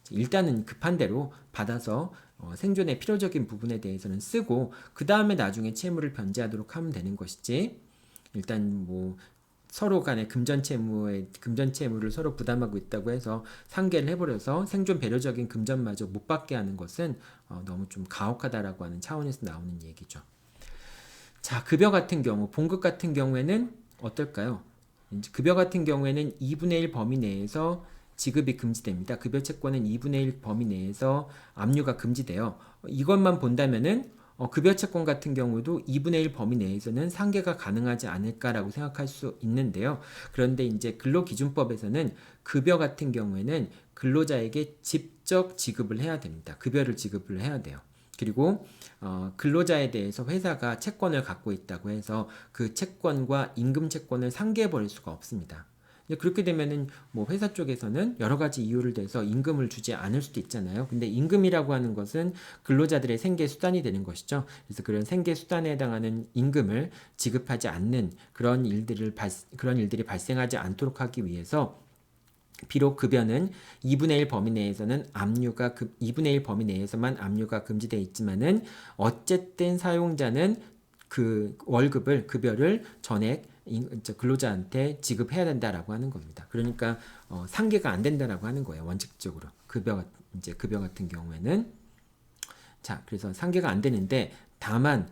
S1: 일단은 급한 대로 받아서 생존의 필요적인 부분에 대해서는 쓰고 그 다음에 나중에 채무를 변제하도록 하면 되는 것이지 일단 뭐 서로 간에 금전 채무를 서로 부담하고 있다고 해서 상계를 해버려서 생존 배려적인 금전마저 못 받게 하는 것은 너무 좀 가혹하다라고 하는 차원에서 나오는 얘기죠. 자, 급여 같은 경우, 봉급 같은 경우에는 어떨까요? 급여 같은 경우에는 2분의 1 범위 내에서 지급이 금지됩니다. 급여 채권은 2분의 1 범위 내에서 압류가 금지돼요. 이것만 본다면은 급여 채권 같은 경우도 2분의 1 범위 내에서는 상계가 가능하지 않을까라고 생각할 수 있는데요. 그런데 이제 근로기준법에서는 급여 같은 경우에는 근로자에게 직접 지급을 해야 됩니다. 급여를 지급을 해야 돼요. 그리고 근로자에 대해서 회사가 채권을 갖고 있다고 해서 그 채권과 임금 채권을 상계해 버릴 수가 없습니다. 그렇게 되면은 뭐 회사 쪽에서는 여러 가지 이유를 대서 임금을 주지 않을 수도 있잖아요. 근데 임금이라고 하는 것은 근로자들의 생계 수단이 되는 것이죠. 그래서 그런 생계 수단에 해당하는 임금을 지급하지 않는 그런 일들이 발생하지 않도록 하기 위해서 비록 급여는 2분의 1 범위 내에서는 2분의 1 범위 내에서만 압류가 금지되어 있지만은 어쨌든 사용자는 그 급여를 전액 근로자한테 지급해야 된다라고 하는 겁니다. 그러니까 상계가 안 된다라고 하는 거예요. 원칙적으로 급여 같은 경우에는 자, 그래서 상계가 안 되는데 다만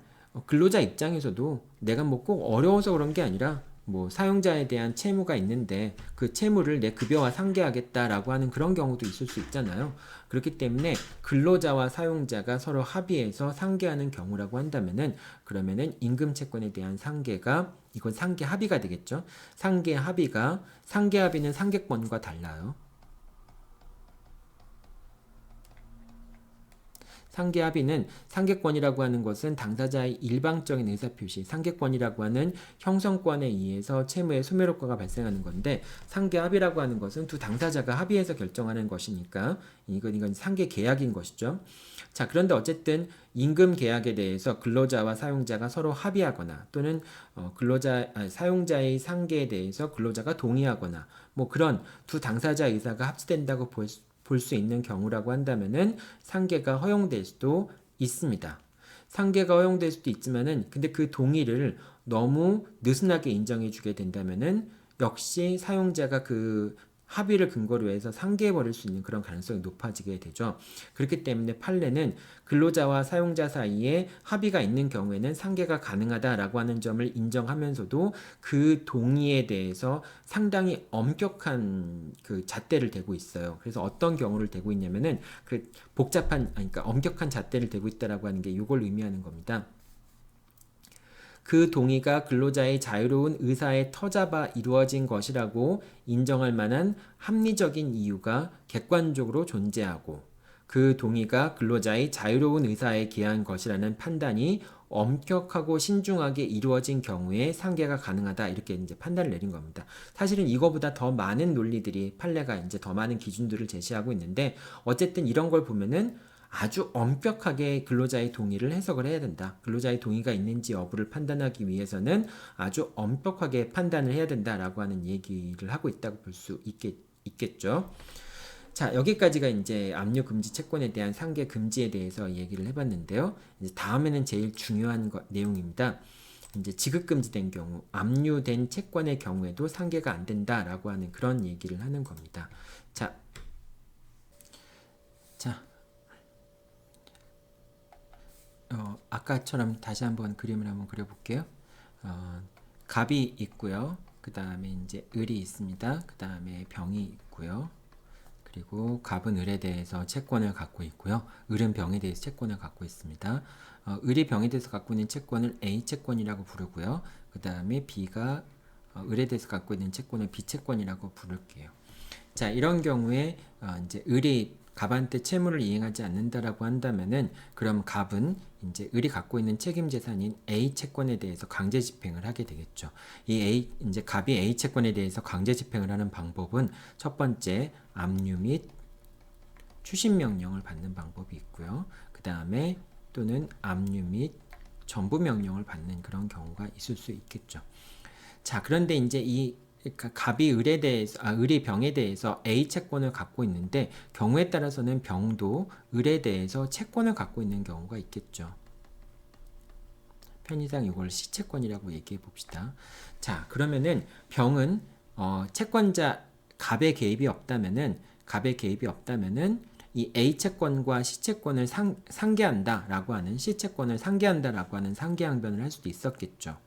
S1: 근로자 입장에서도 내가 뭐 꼭 어려워서 그런 게 아니라 뭐 사용자에 대한 채무가 있는데 그 채무를 내 급여와 상계하겠다라고 하는 그런 경우도 있을 수 있잖아요. 그렇기 때문에 근로자와 사용자가 서로 합의해서 상계하는 경우라고 한다면은 그러면은 임금 채권에 대한 상계가 이건 상계 합의가 되겠죠. 상계 합의는 상계권과 달라요. 상계 합의는 상계권이라고 하는 것은 당사자의 일방적인 의사표시, 상계권이라고 하는 형성권에 의해서 채무의 소멸효과가 발생하는 건데 상계 합의라고 하는 것은 두 당사자가 합의해서 결정하는 것이니까 이건 상계 계약인 것이죠. 자, 그런데 어쨌든 임금 계약에 대해서 근로자와 사용자가 서로 합의하거나 또는 사용자의 상계에 대해서 근로자가 동의하거나 뭐 그런 두 당사자 의사가 합치된다고 볼 수 있는 경우라고 한다면은 상계가 허용될 수도 있습니다. 상계가 허용될 수도 있지만은 근데 그 동의를 너무 느슨하게 인정해 주게 된다면은 역시 사용자가 그 합의를 근거로 해서 상계해 버릴 수 있는 그런 가능성이 높아지게 되죠. 그렇기 때문에 판례는 근로자와 사용자 사이에 합의가 있는 경우에는 상계가 가능하다라고 하는 점을 인정하면서도 그 동의에 대해서 상당히 엄격한 그 잣대를 대고 있어요. 그래서 어떤 경우를 대고 있냐면은 그 그러니까 엄격한 잣대를 대고 있다라고 하는 게 이걸 의미하는 겁니다. 그 동의가 근로자의 자유로운 의사에 터잡아 이루어진 것이라고 인정할 만한 합리적인 이유가 객관적으로 존재하고 그 동의가 근로자의 자유로운 의사에 기한 것이라는 판단이 엄격하고 신중하게 이루어진 경우에 상계가 가능하다 이렇게 이제 판단을 내린 겁니다. 사실은 이거보다 더 많은 논리들이 판례가 이제 더 많은 기준들을 제시하고 있는데 어쨌든 이런 걸 보면은 아주 엄격하게 근로자의 동의를 해석을 해야 된다. 근로자의 동의가 있는지 여부를 판단하기 위해서는 아주 엄격하게 판단을 해야 된다라고 하는 얘기를 하고 있다고 볼 수 있겠죠. 자, 여기까지가 이제 압류 금지 채권에 대한 상계 금지에 대해서 얘기를 해봤는데요. 이제 다음에는 제일 중요한 내용입니다. 이제 지급 금지된 경우, 압류된 채권의 경우에도 상계가 안 된다라고 하는 그런 얘기를 하는 겁니다. 자, 아까처럼 다시 한번 그림을 한번 그려볼게요. 갑이 있고요. 그 다음에 이제 을이 있습니다. 그 다음에 병이 있고요. 그리고 갑은 을에 대해서 채권을 갖고 있고요. 을은 병에 대해서 채권을 갖고 있습니다. 을이 병에 대해서 갖고 있는 채권을 A 채권이라고 부르고요. 그 다음에 B가 을에 대해서 갖고 있는 채권을 B 채권이라고 부를게요. 자, 이런 경우에 이제 을이 갑한테 채무를 이행하지 않는다라고 한다면은 그럼 갑은 이제 을이 갖고 있는 책임 재산인 A 채권에 대해서 강제 집행을 하게 되겠죠. 이제 갑이 A 채권에 대해서 강제 집행을 하는 방법은 첫 번째 압류 및 추심 명령을 받는 방법이 있고요. 그 다음에 또는 압류 및 전부 명령을 받는 그런 경우가 있을 수 있겠죠. 자, 그런데 이제 그러니까 갑이 을이 병에 대해서 A 채권을 갖고 있는데 경우에 따라서는 병도 을에 대해서 채권을 갖고 있는 경우가 있겠죠. 편의상 이걸 시채권이라고 얘기해 봅시다. 자, 그러면은 병은 채권자 갑의 개입이 없다면은 이 A 채권과 시채권을 상계한다라고 하는 시채권을 상계한다라고 하는 상계항변을 할 수도 있었겠죠.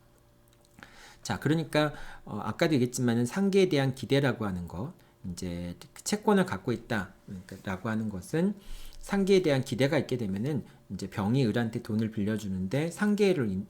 S1: 자, 그러니까 아까도 얘기했지만은 상계에 대한 기대라고 하는 거, 이제 채권을 갖고 있다라고 하는 것은 상계에 대한 기대가 있게 되면은 이제 병이 을한테 돈을 빌려주는데 상계를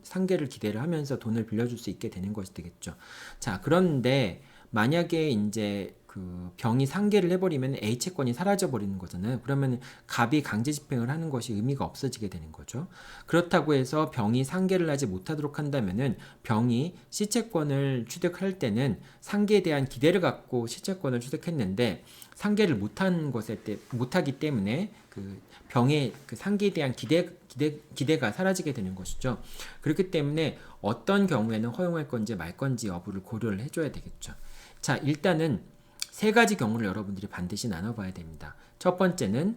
S1: 기대를 하면서 돈을 빌려줄 수 있게 되는 것이 되겠죠. 자, 그런데 만약에 이제 그 병이 상계를 해버리면 A 채권이 사라져 버리는 거잖아요. 그러면 갑이 강제 집행을 하는 것이 의미가 없어지게 되는 거죠. 그렇다고 해서 병이 상계를 하지 못하도록 한다면은 병이 시채권을 취득할 때는 상계에 대한 기대를 갖고 시채권을 취득했는데 상계를 못하기 때문에 그 병의 그 상계에 대한 기대가 사라지게 되는 것이죠. 그렇기 때문에 어떤 경우에는 허용할 건지 말 건지 여부를 고려를 해줘야 되겠죠. 자, 일단은 세 가지 경우를 여러분들이 반드시 나눠봐야 됩니다. 첫 번째는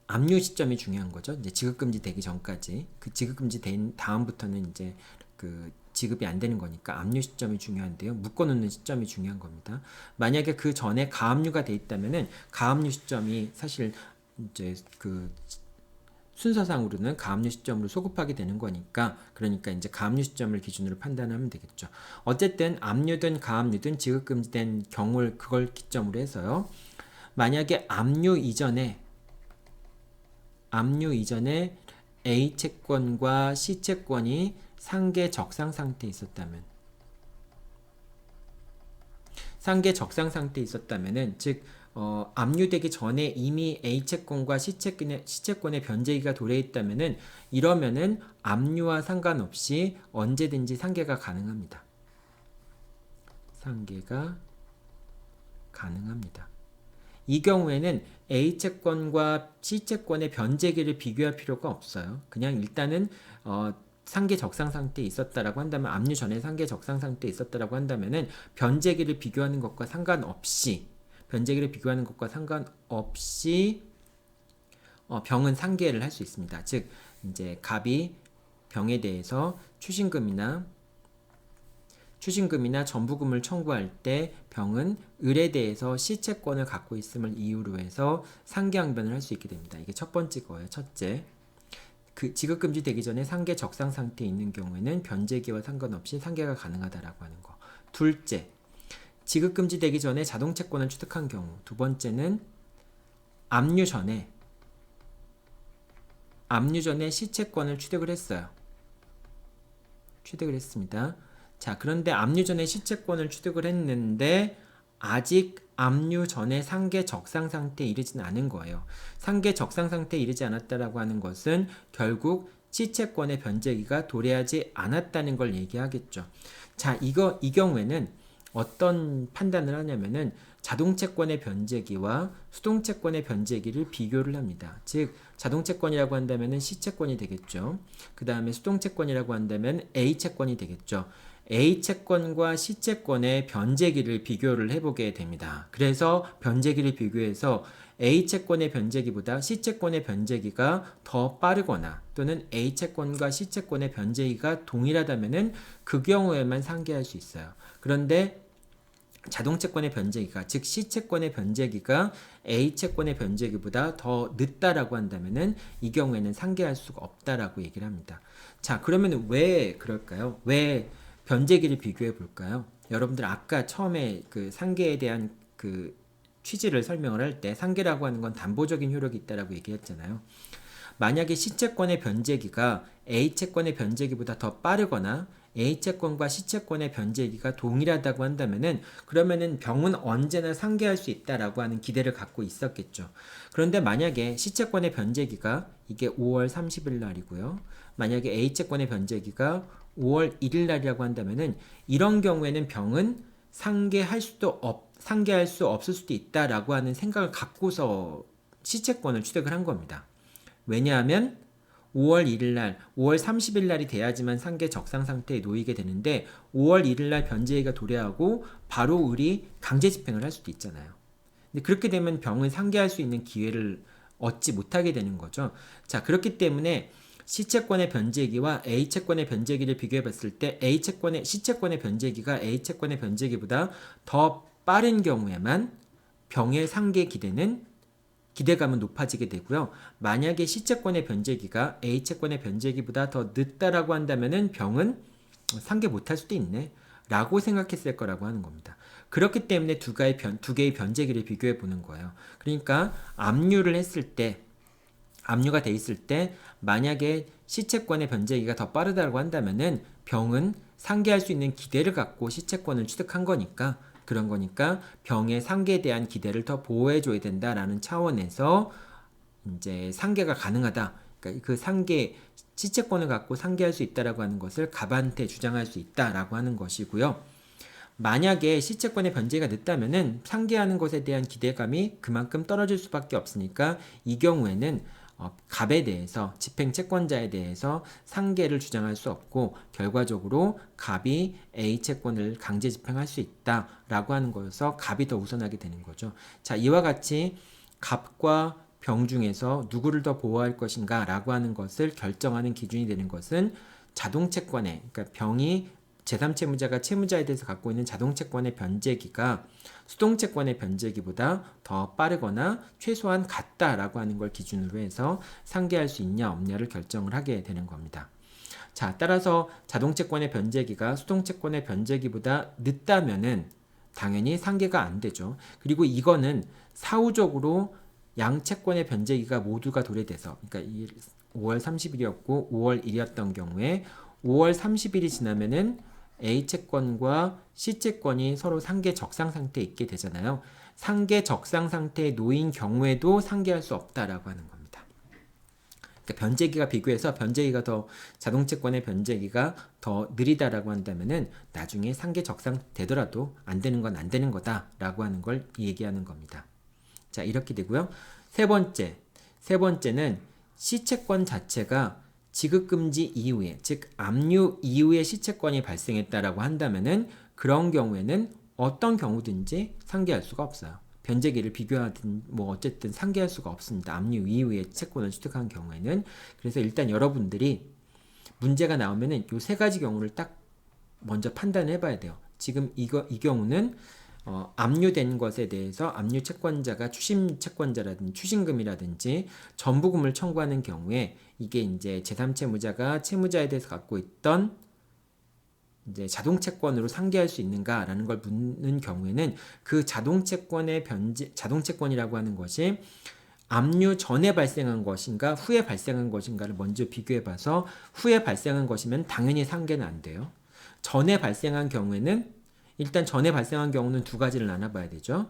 S1: 압류 시점이 중요한 거죠. 이제 지급금지 되기 전까지. 그 지급금지 된 다음부터는 이제 그 지급이 안 되는 거니까 압류 시점이 중요한데요. 묶어놓는 시점이 중요한 겁니다. 만약에 그 전에 가압류가 돼 있다면은 가압류 시점이 사실 이제 그 순서상으로는 가압류 시점으로 소급하게 되는 거니까 그러니까 이제 가압류 시점을 기준으로 판단하면 되겠죠. 어쨌든 압류든 가압류든 지급금지된 경우를 그걸 기점으로 해서요. 만약에 압류 이전에 A 채권과 C 채권이 상계 적상 상태에 있었다면 즉 압류되기 전에 이미 A 채권과 C 채권의 변제기가 도래해 있다면은 이러면은 압류와 상관없이 언제든지 상계가 가능합니다. 이 경우에는 A 채권과 C 채권의 변제기를 비교할 필요가 없어요. 그냥 일단은 상계 적상 상태에 있었다라고 한다면 압류 전에 상계 적상 상태에 있었다라고 한다면은 변제기를 비교하는 것과 상관없이 병은 상계를 할 수 있습니다. 즉 이제 갑이 병에 대해서 추징금이나 전부금을 청구할 때 병은 을에 대해서 시채권을 갖고 있음을 이유로 해서 상계항변을 할 수 있게 됩니다. 이게 첫 번째 거예요. 첫째, 그 지급금지 되기 전에 상계 적상 상태에 있는 경우에는 변제기와 상관없이 상계가 가능하다라고 하는 거. 둘째, 지급금지 되기 전에 자동채권을 취득한 경우. 두 번째는 압류 전에 시채권을 취득을 했습니다. 자, 그런데 압류 전에 시채권을 취득을 했는데 아직 압류 전에 상계 적상 상태에 이르지는 않은 거예요. 상계 적상 상태에 이르지 않았다라고 하는 것은 결국 시채권의 변제기가 도래하지 않았다는 걸 얘기하겠죠. 자, 이 경우에는 어떤 판단을 하냐면은 자동채권의 변제기와 수동채권의 변제기를 비교를 합니다. 즉 자동채권이라고 한다면은 C채권이 되겠죠. 그 다음에 수동채권이라고 한다면 A채권이 되겠죠. A채권과 C채권의 변제기를 비교를 해보게 됩니다. 그래서 변제기를 비교해서 A채권의 변제기보다 C채권의 변제기가 더 빠르거나 또는 A채권과 C채권의 변제기가 동일하다면은 그 경우에만 상계할 수 있어요. 그런데 자동채권의 변제기가, 즉 C채권의 변제기가 A채권의 변제기보다 더 늦다라고 한다면은 이 경우에는 상계할 수가 없다라고 얘기를 합니다. 자, 그러면 왜 그럴까요? 왜 변제기를 비교해 볼까요? 여러분들 아까 처음에 그 상계에 대한 그 취지를 설명을 할 때 상계라고 하는 건 담보적인 효력이 있다라고 얘기했잖아요. 만약에 C채권의 변제기가 A채권의 변제기보다 더 빠르거나 A채권과 C채권의 변제기가 동일하다고 한다면은 그러면은 병은 언제나 상계할 수 있다라고 하는 기대를 갖고 있었겠죠. 그런데 만약에 C채권의 변제기가 이게 5월 30일 날이고요. 만약에 A채권의 변제기가 5월 1일 날이라고 한다면은 이런 경우에는 병은 상계할 수 없을 수도 있다라고 하는 생각을 갖고서 C채권을 취득을 한 겁니다. 왜냐하면 5월 1일 날, 5월 30일 날이 돼야지만 상계 적상 상태에 놓이게 되는데 5월 1일 날 변제기가 도래하고 바로 을이 강제 집행을 할 수도 있잖아요. 근데 그렇게 되면 병은 상계할 수 있는 기회를 얻지 못하게 되는 거죠. 자, 그렇기 때문에 C채권의 변제기와 A채권의 변제기를 비교해 봤을 때 C채권의 변제기가 A채권의 변제기보다 더 빠른 경우에만 병의 상계 기대감은 높아지게 되고요. 만약에 C채권의 변제기가 A채권의 변제기보다 더 늦다라고 한다면은 병은 상계 못할 수도 있네 라고 생각했을 거라고 하는 겁니다. 그렇기 때문에 두 개의 변제기를 비교해 보는 거예요. 그러니까 압류가 돼 있을 때 만약에 C채권의 변제기가 더 빠르다고 한다면은 병은 상계할 수 있는 기대를 갖고 C채권을 취득한 거니까 그런 거니까 병의 상계에 대한 기대를 더 보호해 줘야 된다라는 차원에서 이제 상계가 가능하다. 그러니까 그 C채권을 갖고 상계할 수 있다라고 하는 것을 갑한테 주장할 수 있다라고 하는 것이고요. 만약에 C채권의 변제가 늦다면은 상계하는 것에 대한 기대감이 그만큼 떨어질 수밖에 없으니까 이 경우에는 갑에 대해서 집행채권자에 대해서 상계를 주장할 수 없고 결과적으로 갑이 A채권을 강제 집행할 수 있다라고 하는 거여서 갑이 더 우선하게 되는 거죠. 자, 이와 같이 갑과 병 중에서 누구를 더 보호할 것인가 라고 하는 것을 결정하는 기준이 되는 것은 자동채권의, 그러니까 병이 제3채무자가 채무자에 대해서 갖고 있는 자동채권의 변제기가 수동채권의 변제기보다 더 빠르거나 최소한 같다라고 하는 걸 기준으로 해서 상계할 수 있냐 없냐를 결정을 하게 되는 겁니다. 자, 따라서 자동채권의 변제기가 수동채권의 변제기보다 늦다면은 당연히 상계가 안 되죠. 그리고 이거는 사후적으로 양 채권의 변제기가 모두가 도래돼서, 그러니까 5월 30일이었고 5월 1일이었던 경우에 5월 30일이 지나면은 A채권과 C채권이 서로 상계 적상 상태에 있게 되잖아요. 상계 적상 상태에 놓인 경우에도 상계할 수 없다라고 하는 겁니다. 그러니까 변제기가 비교해서 자동채권의 변제기가 더 느리다라고 한다면은 나중에 상계 적상 되더라도 안 되는 건 안 되는 거다라고 하는 걸 얘기하는 겁니다. 자, 이렇게 되고요. 세 번째는 C채권 자체가 지급금지 이후에, 즉 압류 이후에 C채권이 발생했다라고 한다면은 그런 경우에는 어떤 경우든지 상계할 수가 없어요. 변제기를 비교하든 뭐 어쨌든 상계할 수가 없습니다. 압류 이후에 채권을 취득한 경우에는. 그래서 일단 여러분들이 문제가 나오면은 요 세 가지 경우를 딱 먼저 판단을 해봐야 돼요. 지금 이 경우는 압류된 것에 대해서 압류 채권자가 추심 채권자라든지 추심금이라든지 전부금을 청구하는 경우에 이게 이제 제3채무자가 채무자에 대해서 갖고 있던 이제 자동채권으로 상계할 수 있는가라는 걸 묻는 경우에는 그 자동채권이라고 하는 것이 압류 전에 발생한 것인가 후에 발생한 것인가를 먼저 비교해봐서 후에 발생한 것이면 당연히 상계는 안 돼요. 전에 발생한 경우에는 일단 전에 발생한 경우는 두 가지를 나눠봐야 되죠.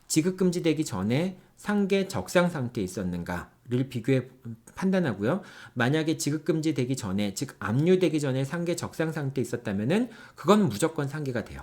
S1: 지급금지되기 전에 상계 적상 상태에 있었는가를 비교해 판단하고요. 만약에 지급금지되기 전에, 즉 압류되기 전에 상계 적상 상태에 있었다면은 그건 무조건 상계가 돼요.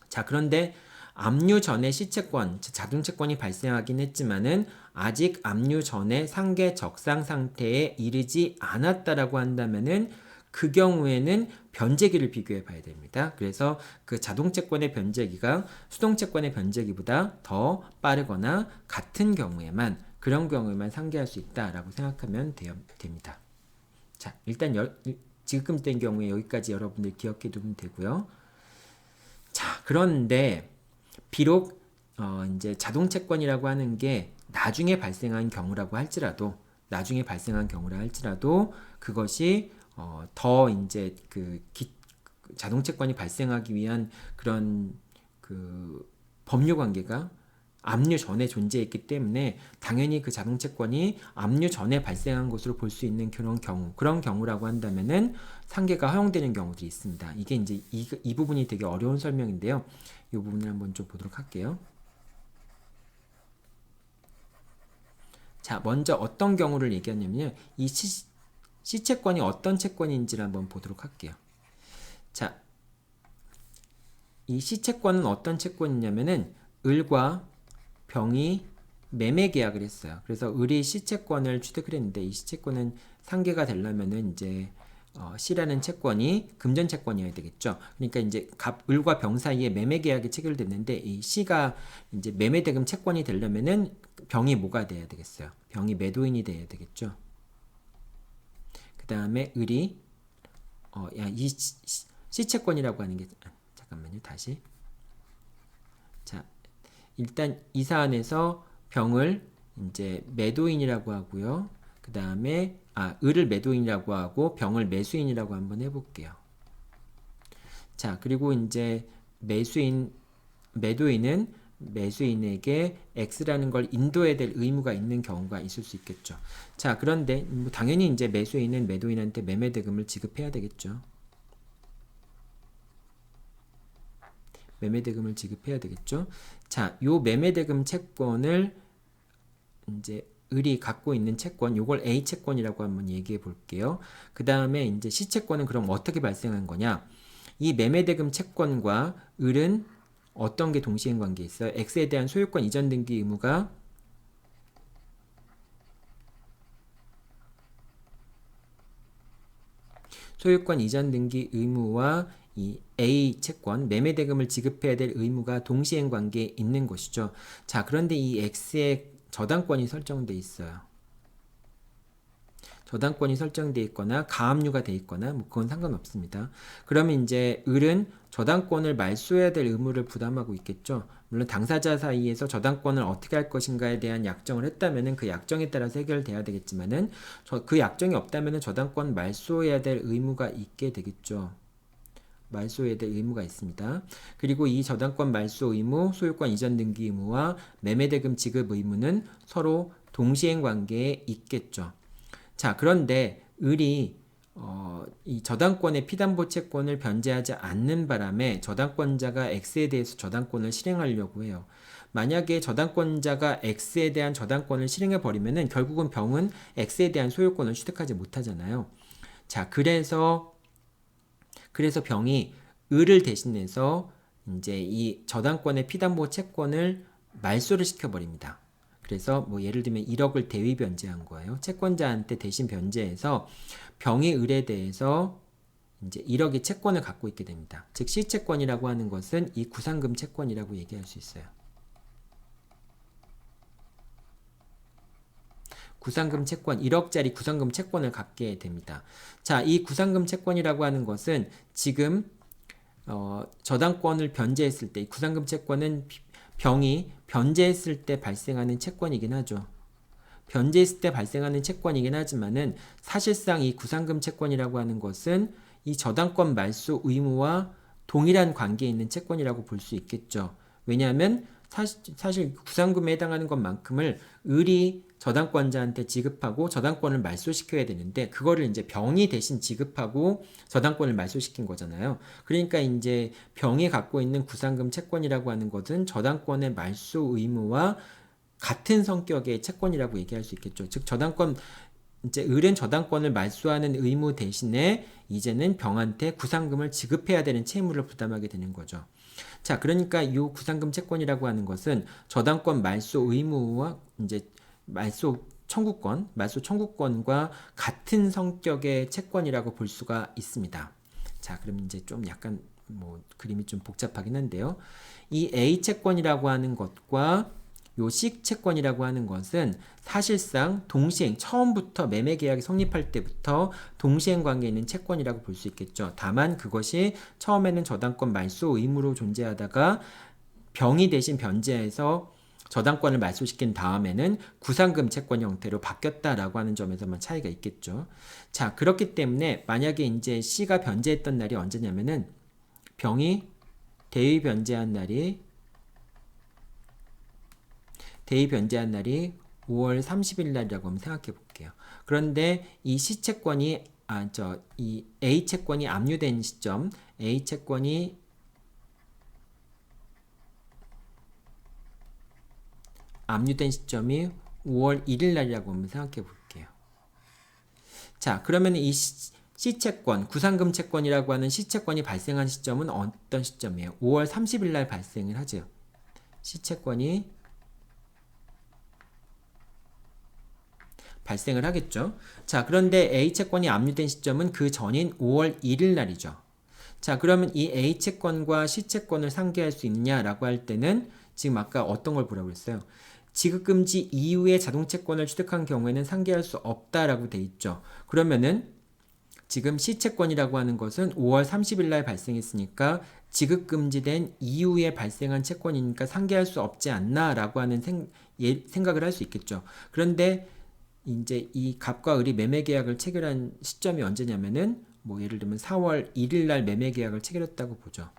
S1: 자, 그런데 압류 전에 C채권, 자동채권이 발생하긴 했지만은 아직 압류 전에 상계 적상 상태에 이르지 않았다라고 한다면은 그 경우에는 변제기를 비교해 봐야 됩니다. 그래서 그 자동채권의 변제기가 수동채권의 변제기보다 더 빠르거나 같은 경우에만, 그런 경우에만 상계할 수 있다라고 생각하면 됩니다. 자, 일단 지급금지된 경우에 여기까지 여러분들 기억해 두면 되고요. 자, 그런데 비록 이제 자동 채권이라고 하는 게 나중에 발생한 경우라고 할지라도 그것이 더 이제 자동 채권이 발생하기 위한 그런 그 법률 관계가 압류 전에 존재했기 때문에 당연히 그 자동 채권이 압류 전에 발생한 것으로 볼 수 있는 그런 경우라고 한다면은 상계가 허용되는 경우들이 있습니다. 이게 이제 이 부분이 되게 어려운 설명인데요. 이 부분을 한번 좀 보도록 할게요. 자, 먼저 어떤 경우를 얘기하냐면요. 이 시채권이 어떤 채권인지를 한번 보도록 할게요. 자, 이 시채권은 어떤 채권이냐면은 을과 병이 매매 계약을 했어요. 그래서 을이 시채권을 취득을 했는데 이 시채권은 상계가 되려면은 이제 C라는 채권이 금전 채권이어야 되겠죠. 그러니까 이제 을과 병 사이에 매매 계약이 체결됐는데 이 C가 이제 매매 대금 채권이 되려면은 병이 뭐가 돼야 되겠어요? 병이 매도인이 돼야 되겠죠. 그 다음에 을이 이 시채권이라고 하는 게 잠깐만요. 다시. 자, 일단 이 사안에서 병을 이제 매도인이라고 하고요. 그 다음에 을을 매도인이라고 하고 병을 매수인이라고 한번 해볼게요. 자, 그리고 이제 매도인은 매수인에게 X라는 걸 인도해야 될 의무가 있는 경우가 있을 수 있겠죠. 자, 그런데 당연히 이제 매수인은 매도인한테 매매대금을 지급해야 되겠죠. 매매대금을 지급해야 되겠죠. 자, 요 매매대금 채권을 이제 을이 갖고 있는 채권, 요걸 A 채권이라고 한번 얘기해 볼게요. 그 다음에 이제 C 채권은 그럼 어떻게 발생한 거냐? 이 매매대금 채권과 을은 어떤 게 동시행 관계에 있어요? X에 대한 소유권 이전 등기 의무가 소유권 이전 등기 의무와 이 A 채권, 매매대금을 지급해야 될 의무가 동시행 관계에 있는 것이죠. 자, 그런데 이 X의 저당권이 설정돼 있어요. 저당권이 설정돼 있거나 가압류가 돼 있거나 뭐 그건 상관없습니다. 그러면 이제 을은 저당권을 말소해야 될 의무를 부담하고 있겠죠. 물론 당사자 사이에서 저당권을 어떻게 할 것인가에 대한 약정을 했다면은 그 약정에 따라서 해결돼야 되겠지만은 그 약정이 없다면은 저당권 말소해야 될 의무가 있게 되겠죠. 말소해야 될 의무가 있습니다. 그리고 이 저당권 말소 의무, 소유권 이전 등기 의무와 매매대금 지급 의무는 서로 동시행 관계에 있겠죠. 자, 그런데 을이 이 저당권의 피담보 채권을 변제하지 않는 바람에 저당권자가 X에 대해서 저당권을 실행하려고 해요. 만약에 저당권자가 X에 대한 저당권을 실행해 버리면은 결국은 병은 X에 대한 소유권을 취득하지 못하잖아요. 자, 그래서 병이 을을 대신해서 이제 이 저당권의 피담보 채권을 말소를 시켜버립니다. 그래서 뭐 예를 들면 1억을 대위 변제한 거예요. 채권자한테 대신 변제해서 병이 을에 대해서 이제 1억의 채권을 갖고 있게 됩니다. 즉 C채권이라고 하는 것은 이 구상금 채권이라고 얘기할 수 있어요. 구상금 채권, 1억짜리 구상금 채권을 갖게 됩니다. 자, 이 구상금 채권이라고 하는 것은 지금 저당권을 변제했을 때, 이 구상금 채권은 병이 변제했을 때 발생하는 채권이긴 하죠. 변제했을 때 발생하는 채권이긴 하지만은 사실상 이 구상금 채권이라고 하는 것은 이 저당권 말소 의무와 동일한 관계에 있는 채권이라고 볼 수 있겠죠. 왜냐하면 사실 구상금에 해당하는 것만큼을 을이 저당권자한테 지급하고 저당권을 말소시켜야 되는데 그거를 이제 병이 대신 지급하고 저당권을 말소시킨 거잖아요. 그러니까 이제 병이 갖고 있는 구상금 채권이라고 하는 것은 저당권의 말소 의무와 같은 성격의 채권이라고 얘기할 수 있겠죠. 즉 저당권 이제 을은 저당권을 말소하는 의무 대신에 이제는 병한테 구상금을 지급해야 되는 채무를 부담하게 되는 거죠. 자, 그러니까 이 구상금 채권이라고 하는 것은 저당권 말소 의무와 이제 말소 청구권과 같은 성격의 채권이라고 볼 수가 있습니다. 자, 그럼 이제 좀 약간 뭐 그림이 좀 복잡하긴 한데요. 이 A 채권이라고 하는 것과 요 C 채권이라고 하는 것은 사실상 동시행, 처음부터 매매 계약이 성립할 때부터 동시행 관계에 있는 채권이라고 볼 수 있겠죠. 다만 그것이 처음에는 저당권 말소 의무로 존재하다가 병이 대신 변제해서 저당권을 말소시킨 다음에는 구상금 채권 형태로 바뀌었다라고 하는 점에서만 차이가 있겠죠. 자, 그렇기 때문에 만약에 이제 C가 변제했던 날이 언제냐면은 병이 대위 변제한 날이 5월 30일 날이라고 한번 생각해 볼게요. 그런데 이 C채권이 이 A채권이 압류된 시점, A채권이 압류된 시점이 5월 1일 날이라고 한번 생각해 볼게요. 자, 그러면 이 C채권, 구상금 채권이라고 하는 C채권이 발생한 시점은 어떤 시점이에요? 5월 30일 날 발생을 하죠. C채권이 발생을 하겠죠. 자, 그런데 A채권이 압류된 시점은 그 전인 5월 1일 날이죠. 자, 그러면 이 A채권과 C채권을 상계할 수 있느냐라고 할 때는 지금 아까 어떤 걸 보라고 했어요? 지급금지 이후에 자동채권을 취득한 경우에는 상계할 수 없다라고 돼 있죠. 그러면은 지금 C채권이라고 하는 것은 5월 30일 날 발생했으니까 지급금지된 이후에 발생한 채권이니까 상계할 수 없지 않나라고 하는 생각을 할 수 있겠죠. 그런데 이제 이 갑과 을이 매매 계약을 체결한 시점이 언제냐면은 뭐 예를 들면 4월 1일 날 매매 계약을 체결했다고 보죠.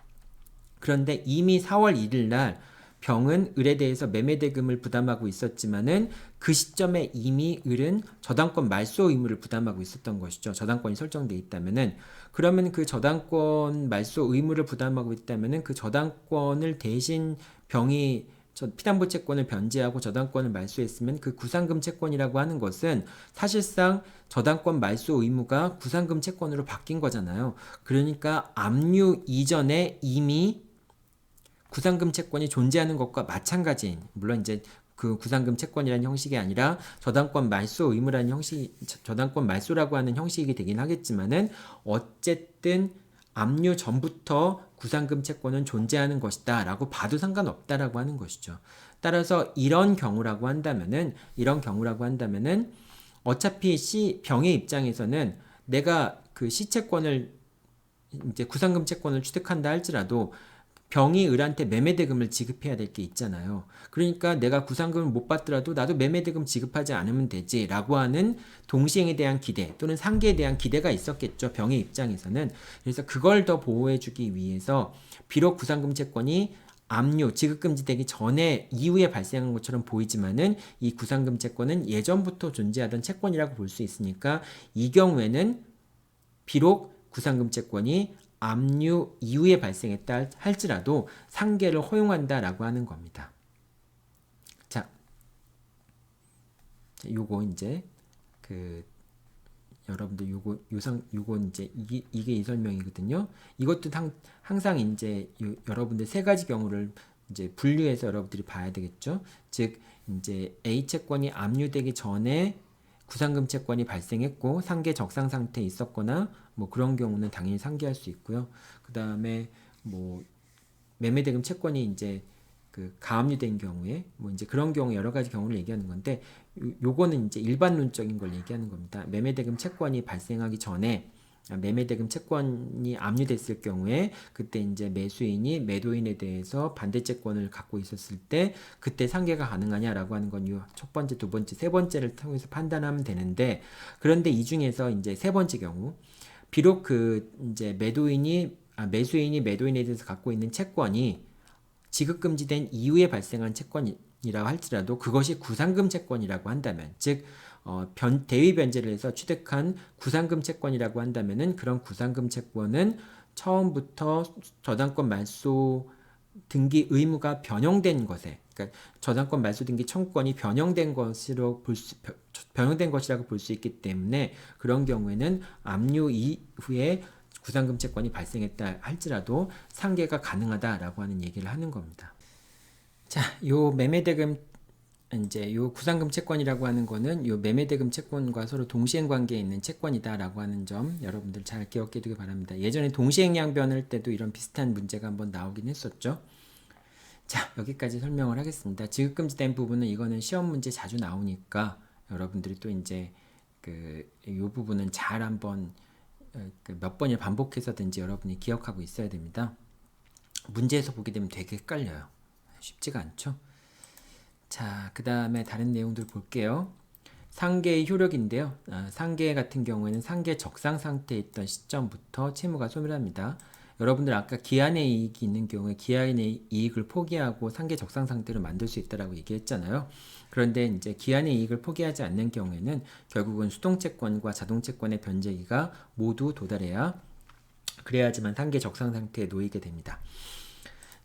S1: 그런데 이미 4월 1일 날 병은 을에 대해서 매매 대금을 부담하고 있었지만은 그 시점에 이미 을은 저당권 말소 의무를 부담하고 있었던 것이죠. 저당권이 설정돼 있다면은 그러면 그 저당권 말소 의무를 부담하고 있다면은 그 저당권을 대신 병이 피담보 채권을 변제하고 저당권을 말소했으면 그 구상금 채권이라고 하는 것은 사실상 저당권 말소 의무가 구상금 채권으로 바뀐 거잖아요. 그러니까 압류 이전에 이미 구상금 채권이 존재하는 것과 마찬가지인, 물론 이제 그 구상금 채권이라는 형식이 아니라 저당권 말소 의무라는 형식, 저당권 말소라고 하는 형식이 되긴 하겠지만은 어쨌든 압류 전부터 구상금 채권은 존재하는 것이다 라고 봐도 상관없다라고 하는 것이죠. 따라서 이런 경우라고 한다면은 어차피 병의 입장에서는 내가 그 C채권을 이제 구상금 채권을 취득한다 할지라도 병이 을한테 매매대금을 지급해야 될 게 있잖아요. 그러니까 내가 구상금을 못 받더라도 나도 매매대금 지급하지 않으면 되지 라고 하는 동시행에 대한 기대 또는 상계에 대한 기대가 있었겠죠. 병의 입장에서는. 그래서 그걸 더 보호해주기 위해서 비록 구상금 채권이 압류, 지급금지되기 전에 이후에 발생한 것처럼 보이지만은 이 구상금 채권은 예전부터 존재하던 채권이라고 볼 수 있으니까 이 경우에는 비록 구상금 채권이 압류 이후에 발생했다 할지라도 상계를 허용한다라고 하는 겁니다. 자, 요거 이제 그 여러분들 요거 이제 이게 이 설명이거든요. 이것도 항상 이제 여러분들 세 가지 경우를 이제 분류해서 여러분들이 봐야 되겠죠. 즉 이제 A 채권이 압류되기 전에 구상금 채권이 발생했고 상계 적상 상태에 있었거나 뭐 그런 경우는 당연히 상계할 수 있고요. 그 다음에 뭐 매매대금 채권이 이제 그 가압류된 경우에 뭐 이제 그런 경우 여러 가지 경우를 얘기하는 건데 요거는 이제 일반론적인 걸 얘기하는 겁니다. 매매대금 채권이 발생하기 전에 매매대금 채권이 압류됐을 경우에 그때 이제 매수인이 매도인에 대해서 반대채권을 갖고 있었을 때 그때 상계가 가능하냐라고 하는 건 이 첫 번째, 두 번째, 세 번째를 통해서 판단하면 되는데 그런데 이 중에서 이제 세 번째 경우 비록 그 이제 매수인이 매도인에 대해서 갖고 있는 채권이 지급금지된 이후에 발생한 채권이라고 할지라도 그것이 구상금 채권이라고 한다면 즉 대위 변제를 해서 취득한 구상금 채권이라고 한다면은 그런 구상금 채권은 처음부터 저당권 말소 등기 의무가 변형된 것에 그러니까 저당권 말소 등기 청구권이 변형된 것이라고 볼 수 있기 때문에 그런 경우에는 압류 이후에 구상금 채권이 발생했다 할지라도 상계가 가능하다라고 하는 얘기를 하는 겁니다. 자, 요 매매대금 이제 요 구상금 채권이라고 하는 거는 요 매매대금 채권과 서로 동시행 관계에 있는 채권이다라고 하는 점 여러분들 잘 기억해 두기 바랍니다. 예전에 동시행 양변할 때도 이런 비슷한 문제가 한번 나오긴 했었죠. 자, 여기까지 설명을 하겠습니다. 지급금지된 부분은 이거는 시험 문제 자주 나오니까 여러분들이 또 이제 요 부분은 잘 한번 몇 번을 반복해서든지 여러분이 기억하고 있어야 됩니다. 문제에서 보게 되면 되게 헷갈려요. 쉽지가 않죠. 자, 그 다음에 다른 내용들 볼게요. 상계의 효력인데요. 상계 같은 경우에는 상계 적상 상태에 있던 시점부터 채무가 소멸합니다. 여러분들 아까 기한의 이익이 있는 경우에 기한의 이익을 포기하고 상계 적상 상태를 만들 수 있다라고 얘기했잖아요. 그런데 이제 기한의 이익을 포기하지 않는 경우에는 결국은 수동채권과 자동채권의 변제기가 모두 도달해야 그래야지만 상계 적상 상태에 놓이게 됩니다.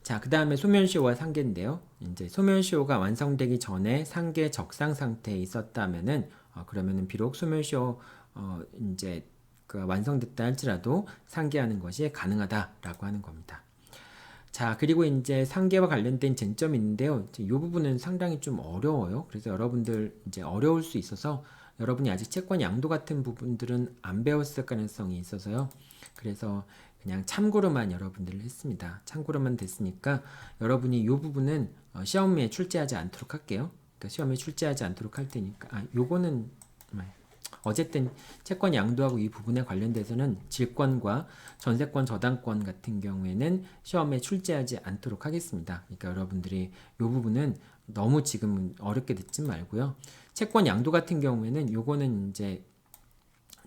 S1: 자, 그 다음에 소멸시효와 상계인데요. 이제 소멸시효가 완성되기 전에 상계 적상 상태에 있었다면은 그러면은 비록 소멸시효 이제 그 완성됐다 할지라도 상계하는 것이 가능하다라고 하는 겁니다. 자, 그리고 이제 상계와 관련된 쟁점이 있는데요. 이 부분은 상당히 좀 어려워요. 그래서 여러분들 이제 어려울 수 있어서 여러분이 아직 채권 양도 같은 부분들은 안 배웠을 가능성이 있어서요. 그래서 그냥 참고로만 여러분들을 했습니다. 참고로만 됐으니까 여러분이 이 부분은 시험에 출제하지 않도록 할게요. 그러니까 시험에 출제하지 않도록 할 테니까 요거는 어쨌든 채권 양도하고 이 부분에 관련돼서는 질권과 전세권 저당권 같은 경우에는 시험에 출제하지 않도록 하겠습니다. 그러니까 여러분들이 이 부분은 너무 지금 어렵게 듣지 말고요. 채권 양도 같은 경우에는 요거는 이제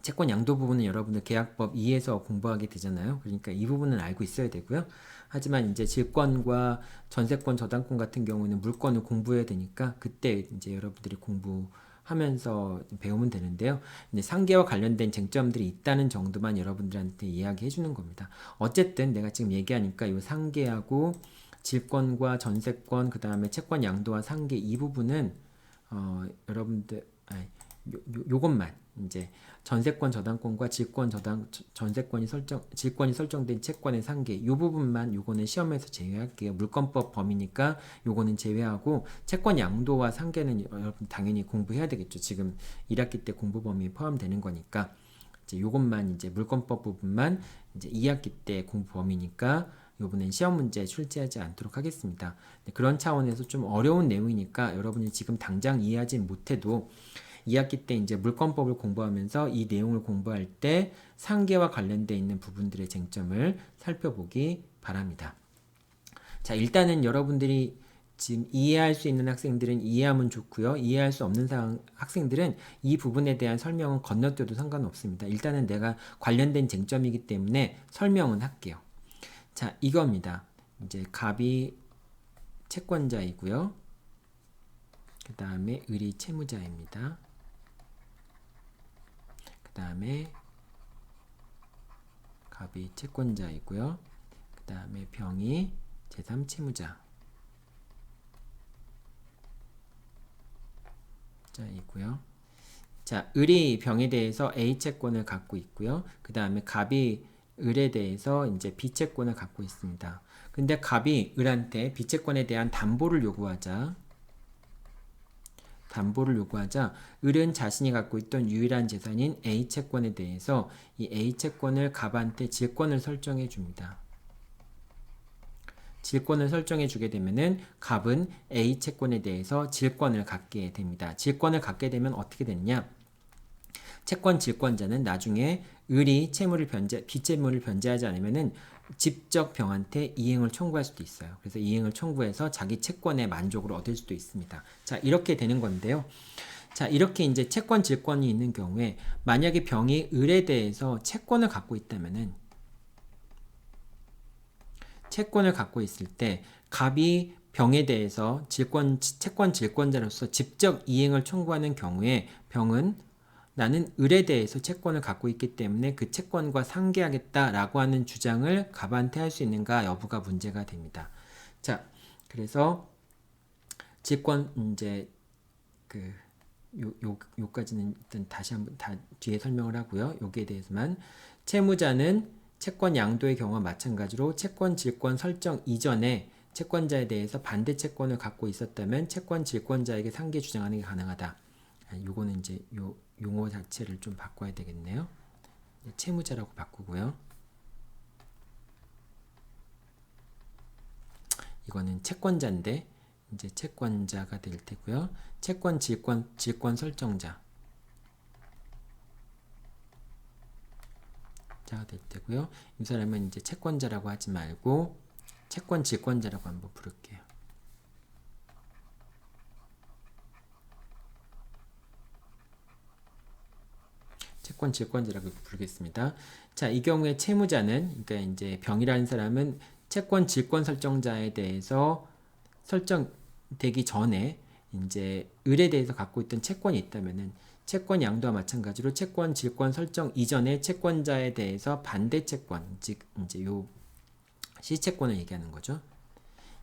S1: 채권 양도 부분은 여러분들 계약법 2에서 공부하게 되잖아요. 그러니까 이 부분은 알고 있어야 되고요. 하지만 이제 질권과 전세권 저당권 같은 경우는 물권을 공부해야 되니까 그때 이제 여러분들이 공부하면서 배우면 되는데요. 이제 상계와 관련된 쟁점들이 있다는 정도만 여러분들한테 이야기해 주는 겁니다. 어쨌든 내가 지금 얘기하니까 이 상계하고 질권과 전세권 그 다음에 채권 양도와 상계 이 부분은 여러분들 요것만 이제 전세권 저당권과 전세권이 질권이 설정된 채권의 상계 이 부분만 요거는 시험에서 제외할게요. 물권법 범위니까 요거는 제외하고 채권 양도와 상계는 여러분 당연히 공부해야 되겠죠. 지금 1학기 때 공부 범위에 포함되는 거니까 이제 요것만 이제 물권법 부분만 이제 2학기 때 공부 범위니까 요번엔 시험 문제 출제하지 않도록 하겠습니다. 그런 차원에서 좀 어려운 내용이니까 여러분이 지금 당장 이해하지 못해도 2학기 때 이제 물권법을 공부하면서 이 내용을 공부할 때 상계와 관련돼 있는 부분들의 쟁점을 살펴보기 바랍니다. 자, 일단은 여러분들이 지금 이해할 수 있는 학생들은 이해하면 좋고요. 이해할 수 없는 학생들은 이 부분에 대한 설명은 건너뛰어도 상관없습니다. 일단은 내가 관련된 쟁점이기 때문에 설명은 할게요. 자, 이겁니다. 이제 갑이 채권자이고요. 그 다음에 을이 채무자입니다. 그 다음에 갑이 채권자이고요. 그 다음에 병이 제3채무자 자이고요. 자, 을이 병에 대해서 A 채권을 갖고 있고요. 그 다음에 갑이 을에 대해서 이제 B 채권을 갖고 있습니다. 근데 갑이 을한테 B 채권에 대한 담보를 요구하자 을은 자신이 갖고 있던 유일한 재산인 A 채권에 대해서 이 A 채권을 갑한테 질권을 설정해 줍니다. 질권을 설정해 주게 되면은 갑은 A 채권에 대해서 질권을 갖게 됩니다. 질권을 갖게 되면 어떻게 되느냐? 채권 질권자는 나중에 을이 비채무를 변제하지 않으면은 직접 병한테 이행을 청구할 수도 있어요. 그래서 이행을 청구해서 자기 채권의 만족을 얻을 수도 있습니다. 자, 이렇게 되는 건데요. 자, 이렇게 이제 채권 질권이 있는 경우에 만약에 병이 을에 대해서 채권을 갖고 있다면은 채권을 갖고 있을 때 갑이 병에 대해서 채권 질권자로서 직접 이행을 청구하는 경우에 병은 나는 을에 대해서 채권을 갖고 있기 때문에 그 채권과 상계하겠다라고 하는 주장을 갑한테 할 수 있는가 여부가 문제가 됩니다. 자, 그래서 질권 이제 요까지는 일단 다시 한번 뒤에 설명을 하고요. 여기에 대해서만 채무자는 채권 양도의 경우와 마찬가지로 채권 질권 설정 이전에 채권자에 대해서 반대 채권을 갖고 있었다면 채권 질권자에게 상계 주장하는 게 가능하다. 요거는 이제 요 용어 자체를 좀 바꿔야 되겠네요. 채무자라고 바꾸고요. 이거는 채권자인데 이제 채권자가 될 테고요. 채권 질권 설정자 자가 될 테고요. 이 사람은 이제 채권자라고 하지 말고 채권 질권자라고 한번 부를게요. 채권 질권자라고 부르겠습니다. 자, 이 경우에 채무자는, 그러니까 이제 병이라는 사람은 채권 질권 설정자에 대해서 설정되기 전에 이제 을에 대해서 갖고 있던 채권이 있다면은 채권 양도와 마찬가지로 채권 질권 설정 이전에 채권자에 대해서 반대 채권, 즉 이제 요 시채권을 얘기하는 거죠.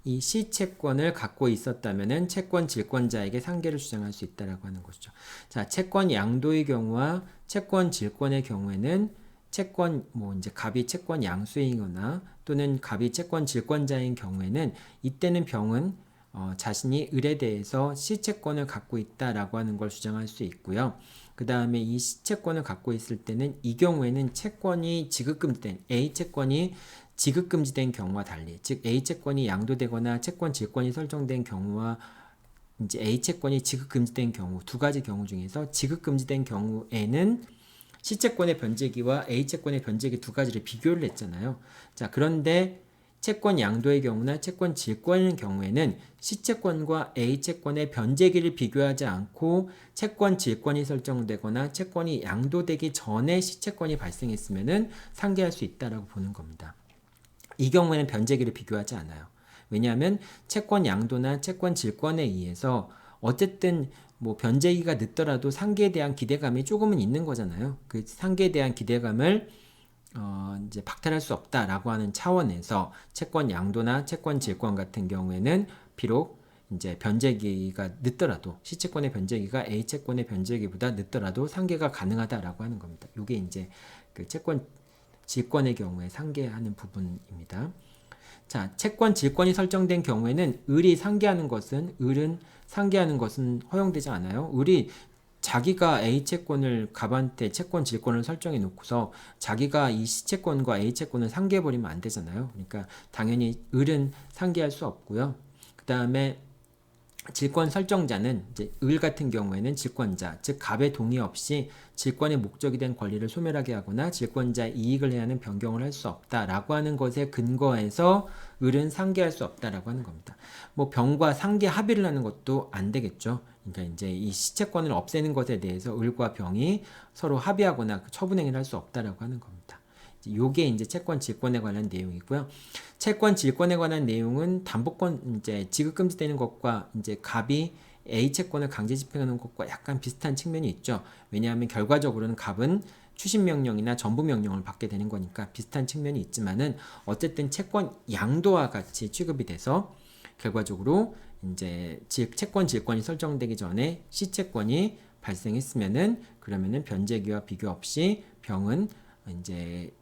S1: 이 시채권을 갖고 있었다면은 채권 질권자에게 상계를 주장할 수 있다라고 하는 것이죠. 자, 채권 양도의 경우와 채권 질권의 경우에는 채권 뭐 이제 갑이 채권 양수이거나 또는 갑이 채권 질권자인 경우에는 이때는 병은 자신이 을에 대해서 시채권을 갖고 있다라고 하는 걸 주장할 수 있고요. 그 다음에 이 시채권을 갖고 있을 때는 이 경우에는 채권이 지급금지된 A 채권이 지급금지된 경우와 달리, 즉 A 채권이 양도되거나 채권 질권이 설정된 경우와 이제 A 채권이 지급금지된 경우 두 가지 경우 중에서 지급금지된 경우에는 시채권의 변제기와 A 채권의 변제기 두 가지를 비교를 했잖아요. 자, 그런데 채권 양도의 경우나 채권 질권의 경우에는 시채권과 A 채권의 변제기를 비교하지 않고 채권 질권이 설정되거나 채권이 양도되기 전에 시채권이 발생했으면은 상계할 수 있다라고 보는 겁니다. 이 경우에는 변제기를 비교하지 않아요. 왜냐하면 채권 양도나 채권 질권에 의해서 어쨌든 뭐 변제기가 늦더라도 상계에 대한 기대감이 조금은 있는 거잖아요. 그 상계에 대한 기대감을 이제 박탈할 수 없다라고 하는 차원에서 채권 양도나 채권 질권 같은 경우에는 비록 이제 변제기가 늦더라도 시채권의 변제기가 A 채권의 변제기보다 늦더라도 상계가 가능하다라고 하는 겁니다. 이게 이제 그 채권 질권의 경우에 상계하는 부분입니다. 자, 채권 질권이 설정된 경우에는 을이 상계하는 것은 허용되지 않아요. 을이 자기가 A 채권을 갑한테 채권 질권을 설정해 놓고서 자기가 이 시채권과 A 채권을 상계해 버리면 안 되잖아요. 그러니까 당연히 을은 상계할 수 없고요. 그 다음에 질권 설정자는 이제 을 같은 경우에는 질권자, 즉 갑의 동의 없이 질권의 목적이 된 권리를 소멸하게 하거나 질권자의 이익을 해하는 변경을 할 수 없다라고 하는 것에 근거해서 을은 상계할 수 없다라고 하는 겁니다. 뭐 병과 상계 합의를 하는 것도 안 되겠죠. 그러니까 이제 이 시채권을 없애는 것에 대해서 을과 병이 서로 합의하거나 처분행위를 할 수 없다라고 하는 겁니다. 요게 이제 채권 질권에 관한 내용이고요. 채권 질권에 관한 내용은 담보권 이제 지급금지되는 것과 이제 갑이 A 채권을 강제 집행하는 것과 약간 비슷한 측면이 있죠. 왜냐하면 결과적으로는 갑은 추심 명령이나 전부 명령을 받게 되는 거니까 비슷한 측면이 있지만은 어쨌든 채권 양도와 같이 취급이 돼서 결과적으로 이제 채권 질권이 설정되기 전에 시채권이 발생했으면은 그러면은 변제기와 비교 없이 병은 이제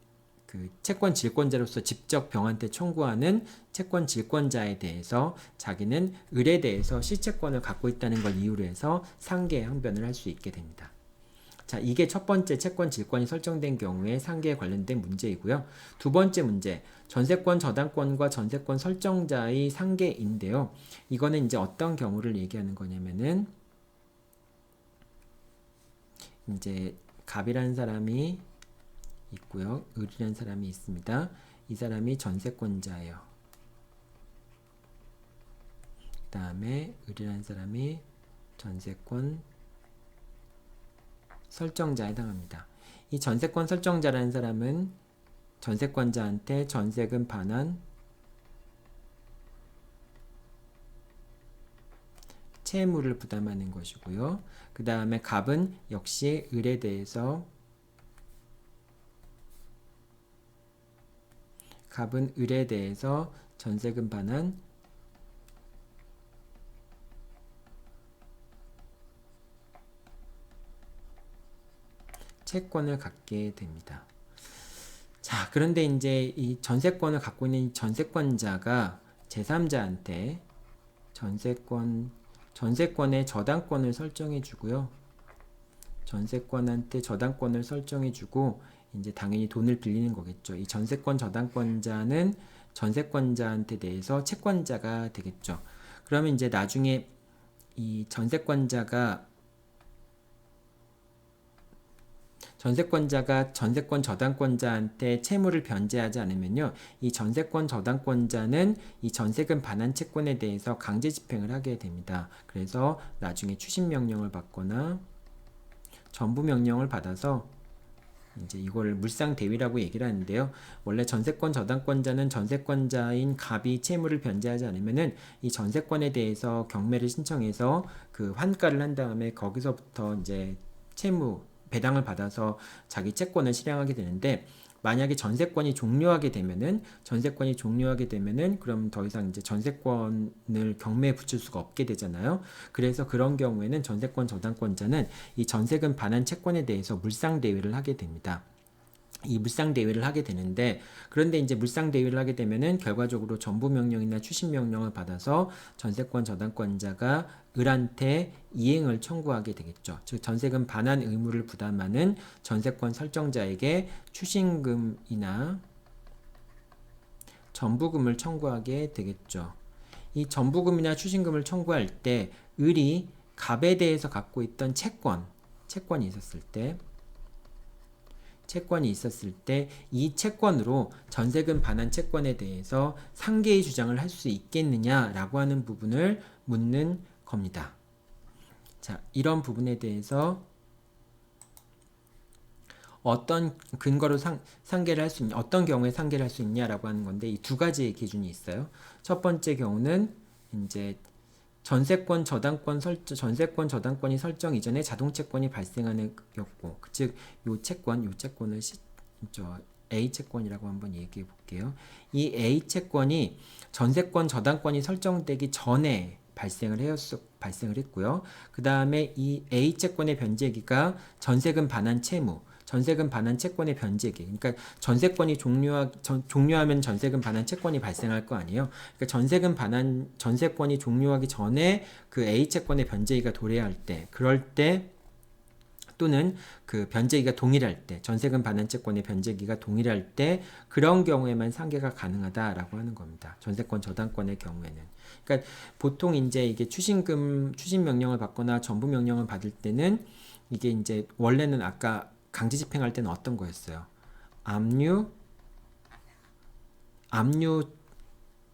S1: 그 채권 질권자로서 직접 병한테 청구하는 채권 질권자에 대해서 자기는 을에 대해서 시채권을 갖고 있다는 걸 이유로 해서 상계 항변을 할 수 있게 됩니다. 자, 이게 첫 번째 채권 질권이 설정된 경우에 상계에 관련된 문제이고요. 두 번째 문제, 전세권 저당권과 전세권 설정자의 상계인데요. 이거는 이제 어떤 경우를 얘기하는 거냐면은 이제 갑이라는 사람이 있고요. 을이라는 사람이 있습니다. 이 사람이 전세권자예요. 그 다음에 을이라는 사람이 전세권 설정자에 해당합니다. 이 전세권 설정자라는 사람은 전세권자한테 전세금 반환, 채무를 부담하는 것이고요. 그 다음에 갑은 역시 을에 대해서 전세금 반환, 채권을 갖게 됩니다. 자, 그런데 이제 이 전세권을 갖고 있는 전세권자가 제3자한테 전세권의 저당권을 설정해 주고요. 전세권한테 저당권을 설정해 주고 이제 당연히 돈을 빌리는 거겠죠. 이 전세권 저당권자는 전세권자한테 대해서 채권자가 되겠죠. 그러면 이제 나중에 이 전세권자가 전세권 저당권자한테 채무를 변제하지 않으면요, 이 전세권 저당권자는 이 전세금 반환 채권에 대해서 강제 집행을 하게 됩니다. 그래서 나중에 추심 명령을 받거나 전부 명령을 받아서 이제 이걸 물상대위라고 얘기를 하는데요. 원래 전세권 저당권자는 전세권자인 갑이 채무를 변제하지 않으면은 이 전세권에 대해서 경매를 신청해서 그 환가를 한 다음에 거기서부터 이제 채무 배당을 받아서 자기 채권을 실행하게 되는데, 만약에 전세권이 종료하게 되면은 그럼 더 이상 이제 전세권을 경매에 붙일 수가 없게 되잖아요. 그래서 그런 경우에는 전세권 저당권자는 이 전세금 반환 채권에 대해서 물상 대위를 하게 됩니다. 이 물상 대위를 하게 되는데, 그런데 이제 물상 대위를 하게 되면은 결과적으로 전부 명령이나 추심 명령을 받아서 전세권 저당권자가 을한테 이행을 청구하게 되겠죠. 즉 전세금 반환 의무를 부담하는 전세권 설정자에게 추심금이나 전부금을 청구하게 되겠죠. 이 전부금이나 추심금을 청구할 때 을이 갑에 대해서 갖고 있던 채권이 있었을 때 이 채권으로 전세금 반환 채권에 대해서 상계의 주장을 할 수 있겠느냐라고 하는 부분을 묻는 겁니다. 자, 이런 부분에 대해서 어떤 근거로 상계를 할 수 있냐, 어떤 경우에 상계를 할 수 있냐라고 하는 건데, 이 두 가지의 기준이 있어요. 첫 번째 경우는 이제 전세권 저당권이 설정 이전에 자동채권이 발생하는 경우, 즉 요 채권을 A 채권이라고 한번 얘기해 볼게요. 이 A 채권이 전세권 저당권이 설정되기 전에 발생을 했고요. 그 다음에 이 A 채권의 변제기가 전세금 반환 채권의 변제기. 그러니까 전세권이 종료하면 전세금 반환 채권이 발생할 거 아니에요. 그러니까 전세권이 종료하기 전에 그 A 채권의 변제기가 도래할 때, 그럴 때 또는 그 변제기가 동일할 때, 전세금 반환 채권의 변제기가 동일할 때, 그런 경우에만 상계가 가능하다라고 하는 겁니다. 전세권 저당권의 경우에는. 그러니까 보통 이제 이게 추심 명령을 받거나 전부 명령을 받을 때는 이게 이제 원래는 아까 강제 집행할 때는 어떤 거였어요? 압류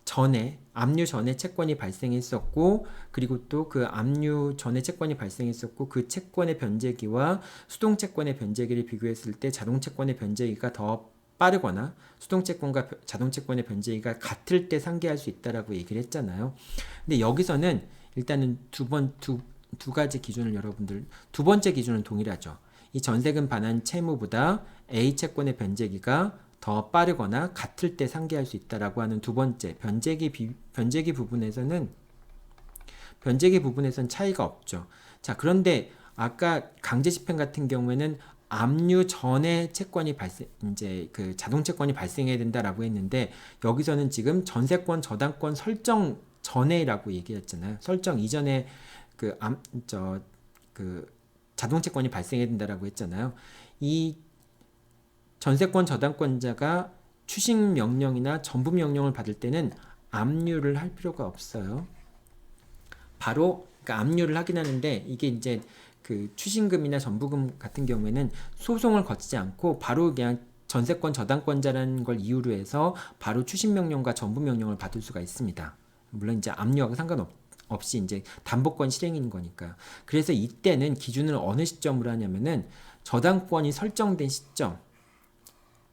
S1: 전에 채권이 발생했었고, 그리고 또 그 압류 전에 채권이 발생했었고, 그 채권의 변제기와 수동 채권의 변제기를 비교했을 때 자동 채권의 변제기가 더 빠르거나 수동 채권과 자동 채권의 변제기가 같을 때 상계할 수 있다라고 얘기를 했잖아요. 근데 여기서는 일단은 두 가지 기준을 여러분들, 두 번째 기준은 동일하죠. 이 전세금 반환 채무보다 A 채권의 변제기가 더 빠르거나 같을 때 상계할 수 있다라고 하는 두 번째 변제기 부분에서는 차이가 없죠. 자, 그런데 아까 강제 집행 같은 경우에는 압류 전에 이제 그 자동 채권이 발생해야 된다라고 했는데, 여기서는 지금 전세권 저당권 설정 전에라고 얘기했잖아요. 설정 이전에 그 자동 채권이 발생해야 된다라고 했잖아요. 이 전세권 저당권자가 추심 명령이나 전부 명령을 받을 때는 압류를 할 필요가 없어요. 바로 그러니까 압류를 하긴 하는데, 이게 이제 그 추심금이나 전부금 같은 경우에는 소송을 거치지 않고 바로 그냥 전세권 저당권자라는 걸 이유로 해서 바로 추심 명령과 전부 명령을 받을 수가 있습니다. 물론 이제 압류하고 상관없이 이제 담보권 실행인 거니까. 그래서 이때는 기준을 어느 시점으로 하냐면은 저당권이 설정된 시점,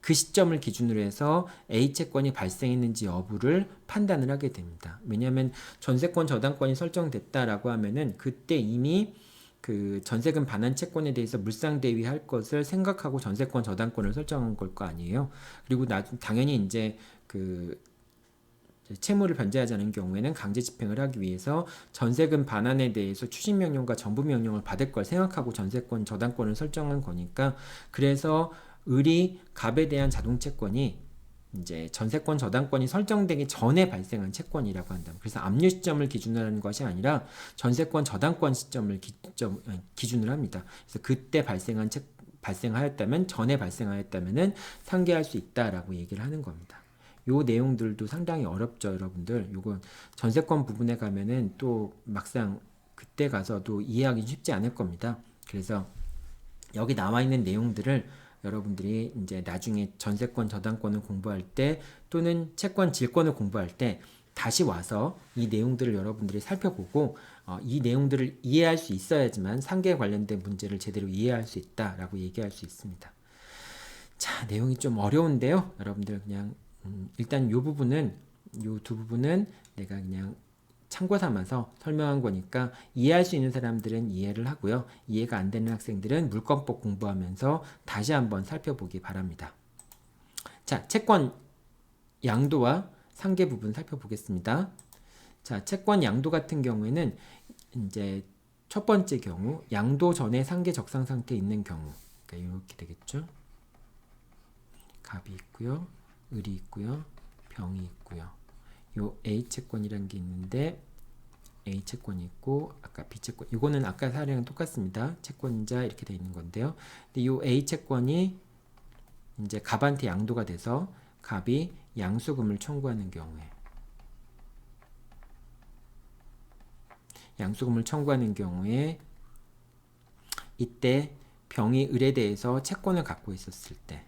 S1: 그 시점을 기준으로 해서 A 채권이 발생했는지 여부를 판단을 하게 됩니다. 왜냐하면 전세권 저당권이 설정됐다라고 하면은 그때 이미 그 전세금 반환 채권에 대해서 물상대위할 것을 생각하고 전세권 저당권을 설정한 걸 거 아니에요. 그리고 당연히 이제 그 채무를 변제하지 않은 경우에는 강제 집행을 하기 위해서 전세금 반환에 대해서 추심 명령과 전부 명령을 받을 걸 생각하고 전세권 저당권을 설정한 거니까, 그래서 을이 갑에 대한 자동 채권이 이제 전세권 저당권이 설정되기 전에 발생한 채권이라고 한다. 그래서 압류 시점을 기준으로 하는 것이 아니라 전세권 저당권 시점을 기준으로 합니다. 그래서 그때 발생하였다면, 전에 발생하였다면은 상계할 수 있다라고 얘기를 하는 겁니다. 요 내용들도 상당히 어렵죠, 여러분들. 요건 전세권 부분에 가면은 또 막상 그때 가서도 이해하기 쉽지 않을 겁니다. 그래서 여기 나와 있는 내용들을 여러분들이 이제 나중에 전세권 저당권을 공부할 때 또는 채권 질권을 공부할 때 다시 와서 이 내용들을 여러분들이 살펴보고 이 내용들을 이해할 수 있어야지만 상계에 관련된 문제를 제대로 이해할 수 있다라고 얘기할 수 있습니다. 자, 내용이 좀 어려운데요. 여러분들 그냥 일단 요 부분은 요 두 부분은 내가 그냥 참고 삼아서 설명한 거니까 이해할 수 있는 사람들은 이해를 하고요. 이해가 안 되는 학생들은 물권법 공부하면서 다시 한번 살펴보기 바랍니다. 자, 채권 양도와 상계 부분 살펴보겠습니다. 자, 채권 양도 같은 경우에는 이제 첫 번째 경우 양도 전에 상계 적상 상태에 있는 경우, 그러니까 이렇게 되겠죠. 갑이 있고요, 을이 있고요, 병이 있고요. 요 A 채권이라는 게 있는데 A 채권이 있고 아까 B 채권, 이거는 아까 사례랑 똑같습니다. 채권자 이렇게 돼 있는 건데요. 근데 요 A 채권이 이제 갑한테 양도가 돼서 갑이 양수금을 청구하는 경우에 이때 병이 을에 대해서 채권을 갖고 있었을 때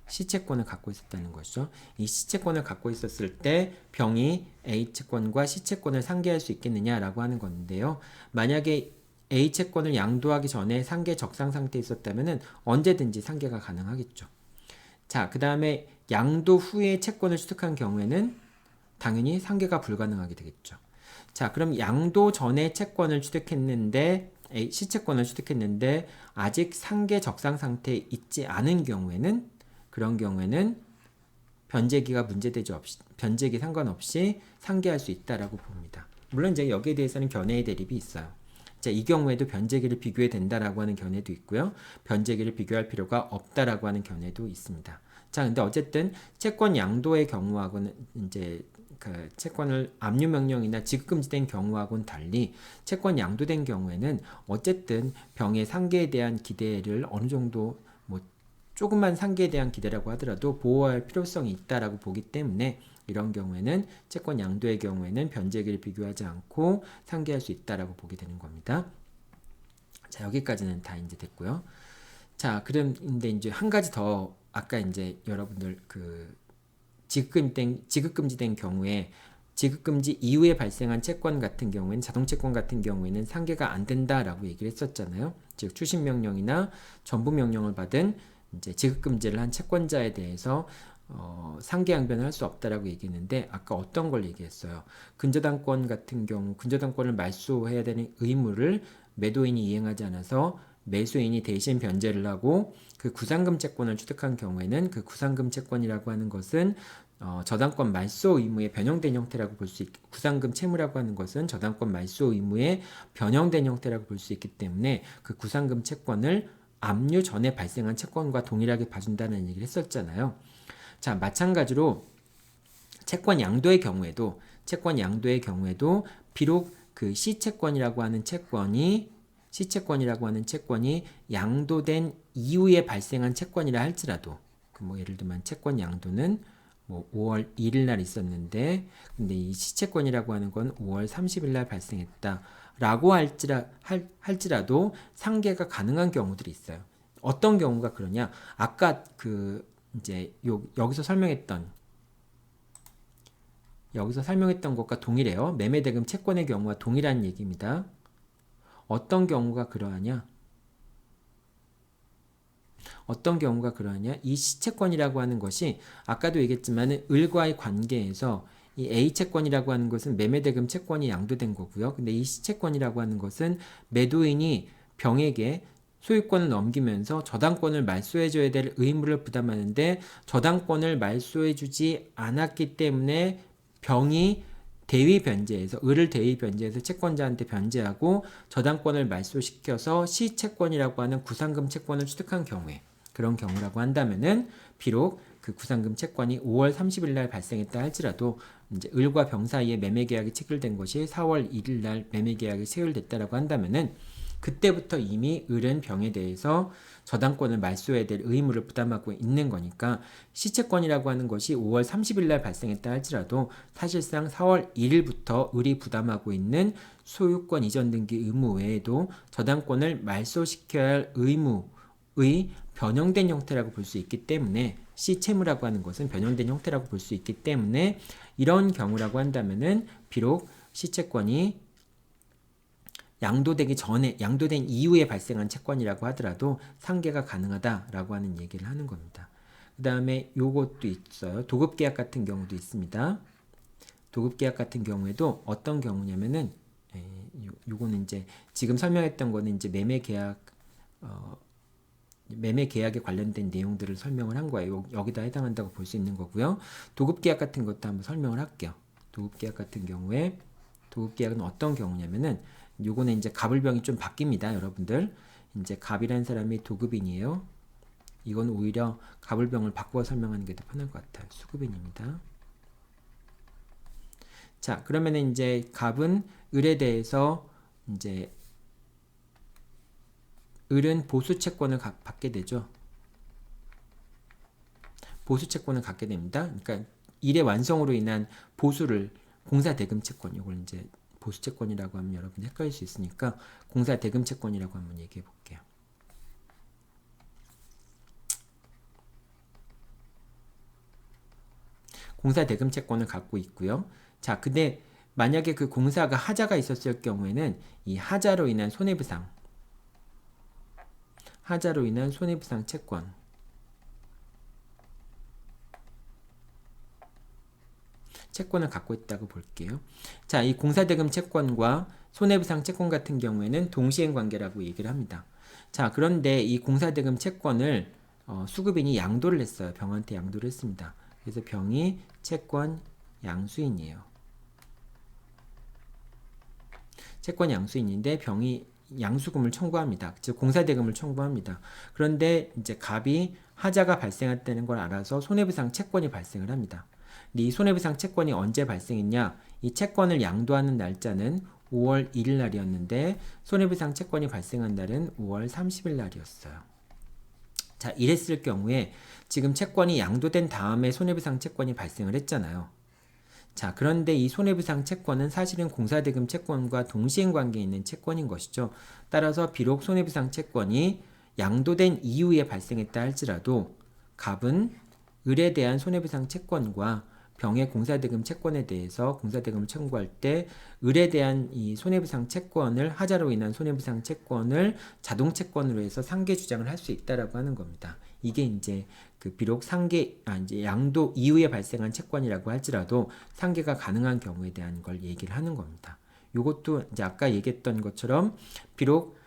S1: C채권을 갖고 있었다는 것이죠. 이 C채권을 갖고 있었을 때 병이 A채권과 C채권을 상계할 수 있겠느냐라고 하는 건데요. 만약에 A채권을 양도하기 전에 상계 적상 상태에 있었다면 언제든지 상계가 가능하겠죠. 자, 그 다음에 양도 후에 채권을 취득한 경우에는 당연히 상계가 불가능하게 되겠죠. 자, 그럼 양도 전에 채권을 취득했는데 C채권을 취득했는데 아직 상계 적상 상태에 있지 않은 경우에는 그런 경우에는 변제기가 변제기 상관없이 상계할 수 있다라고 봅니다. 물론 이제 여기에 대해서는 견해의 대립이 있어요. 자, 이 경우에도 변제기를 비교해야 된다라고 하는 견해도 있고요. 변제기를 비교할 필요가 없다라고 하는 견해도 있습니다. 자, 근데 어쨌든 채권 양도의 경우하고는 이제 그 채권을 압류 명령이나 지급금지된 경우하고는 달리 채권 양도된 경우에는 어쨌든 병의 상계에 대한 기대를 어느 정도 조금만 상계에 대한 기대라고 하더라도 보호할 필요성이 있다라고 보기 때문에 이런 경우에는 채권 양도의 경우에는 변제기를 비교하지 않고 상계할 수 있다라고 보게 되는 겁니다. 자, 여기까지는 다 이제 됐고요. 자, 그런데 이제 한 가지 더 아까 이제 여러분들 그 지급금지된 경우에 지급금지 이후에 발생한 채권 같은 경우에는 자동채권 같은 경우에는 상계가 안 된다라고 얘기를 했었잖아요. 즉 추심명령이나 전부명령을 받은 이제 지급금지를 한 채권자에 대해서 상계양변을 할 수 없다라고 얘기했는데 아까 어떤 걸 얘기했어요? 근저당권 같은 경우 근저당권을 말소해야 되는 의무를 매도인이 이행하지 않아서 매수인이 대신 변제를 하고 그 구상금 채권을 취득한 경우에는 그 구상금 채권이라고 하는 것은 저당권 말소 의무에 변형된 형태라고 볼 수 구상금 채무라고 하는 것은 저당권 말소 의무에 변형된 형태라고 볼 수 있기 때문에 그 구상금 채권을 압류 전에 발생한 채권과 동일하게 봐준다는 얘기를 했었잖아요. 자, 마찬가지로 채권 양도의 경우에도 비록 그 C채권이라고 하는 채권이 양도된 이후에 발생한 채권이라 할지라도 뭐 예를 들면 채권 양도는 뭐 5월 1일 날 있었는데 근데 이 C채권이라고 하는 건 5월 30일 날 발생했다. 라고 할지라도 상계가 가능한 경우들이 있어요. 어떤 경우가 그러냐? 아까 그 이제 여기서 설명했던 것과 동일해요. 매매대금 채권의 경우와 동일한 얘기입니다. 어떤 경우가 그러하냐? 이 C채권이라고 하는 것이 아까도 얘기했지만 을과의 관계에서 이 A채권이라고 하는 것은 매매대금 채권이 양도된 거고요. 근데 이 C채권이라고 하는 것은 매도인이 병에게 소유권을 넘기면서 저당권을 말소해줘야 될 의무를 부담하는데 저당권을 말소해주지 않았기 때문에 병이 을을 대위 변제해서 채권자한테 변제하고 저당권을 말소시켜서 C채권이라고 하는 구상금 채권을 취득한 경우에 그런 경우라고 한다면은 비록 그 구상금 채권이 5월 30일 날 발생했다 할지라도 이제 을과 병 사이에 매매 계약이 체결된 것이 4월 1일 날 매매 계약이 체결됐다라고 한다면은 그때부터 이미 을은 병에 대해서 저당권을 말소해야 될 의무를 부담하고 있는 거니까 C채권이라고 하는 것이 5월 30일 날 발생했다 할지라도 사실상 4월 1일부터 을이 부담하고 있는 소유권 이전 등기 의무 외에도 저당권을 말소시켜야 할 의무의 변형된 형태라고 볼 수 있기 때문에 C채무라고 하는 것은 변형된 형태라고 볼 수 있기 때문에 이런 경우라고 한다면은 비록 C채권이 양도되기 전에, 양도된 이후에 발생한 채권이라고 하더라도 상계가 가능하다라고 하는 얘기를 하는 겁니다. 그 다음에 요것도 있어요. 도급계약 같은 경우도 있습니다. 도급계약 같은 경우에도 어떤 경우냐면은, 요거는 이제 지금 설명했던 거는 이제 매매 계약에 관련된 내용들을 설명을 한 거예요. 여기다 해당한다고 볼 수 있는 거고요. 도급계약 같은 것도 한번 설명을 할게요. 도급계약 같은 경우에, 도급계약은 어떤 경우냐면은, 요거는 이제 갑을병이 좀 바뀝니다, 여러분들. 이제 갑이라는 사람이 도급인이에요. 이건 오히려 갑을병을 바꾸어 설명하는 게 더 편할 것 같아요. 수급인입니다. 자, 그러면은 이제 갑은 을에 대해서 이제 을은 보수 채권을 받게 되죠. 보수 채권을 갖게 됩니다. 그러니까 일의 완성으로 인한 보수를 공사 대금 채권, 이걸 이제 보수 채권이라고 하면 여러분이 헷갈릴 수 있으니까 공사 대금 채권이라고 한번 얘기해 볼게요. 공사 대금 채권을 갖고 있고요. 자, 근데 만약에 그 공사가 하자가 있었을 경우에는 이 하자로 인한 손해배상, 하자로 인한 손해배상 채권, 채권을 갖고 있다고 볼게요. 자, 이 공사대금 채권과 손해배상 채권 같은 경우에는 동시행 관계라고 얘기를 합니다. 자, 그런데 이 공사대금 채권을 수급인이 양도를 했어요. 병한테 양도를 했습니다. 그래서 병이 채권 양수인이에요. 채권 양수인인데 병이 양수금을 청구합니다. 즉 공사대금을 청구합니다. 그런데 이제 갑이 하자가 발생했다는 걸 알아서 손해배상 채권이 발생을 합니다. 근데 이 손해배상 채권이 언제 발생했냐? 이 채권을 양도하는 날짜는 5월 1일 날이었는데 손해배상 채권이 발생한 날은 5월 30일 날이었어요. 자, 이랬을 경우에 지금 채권이 양도된 다음에 손해배상 채권이 발생을 했잖아요. 자, 그런데 이 손해배상 채권은 사실은 공사대금 채권과 동시행 관계에 있는 채권인 것이죠. 따라서 비록 손해배상 채권이 양도된 이후에 발생했다 할지라도 갑은 을에 대한 손해배상 채권과 병의 공사대금 채권에 대해서 공사대금을 청구할 때 을에 대한 이 손해배상 채권을 하자로 인한 손해배상 채권을 자동채권으로 해서 상계 주장을 할 수 있다라고 하는 겁니다. 이게 이제 그 비록 이제 양도 이후에 발생한 채권이라고 할지라도 상계가 가능한 경우에 대한 걸 얘기를 하는 겁니다. 요것도 이제 아까 얘기했던 것처럼 비록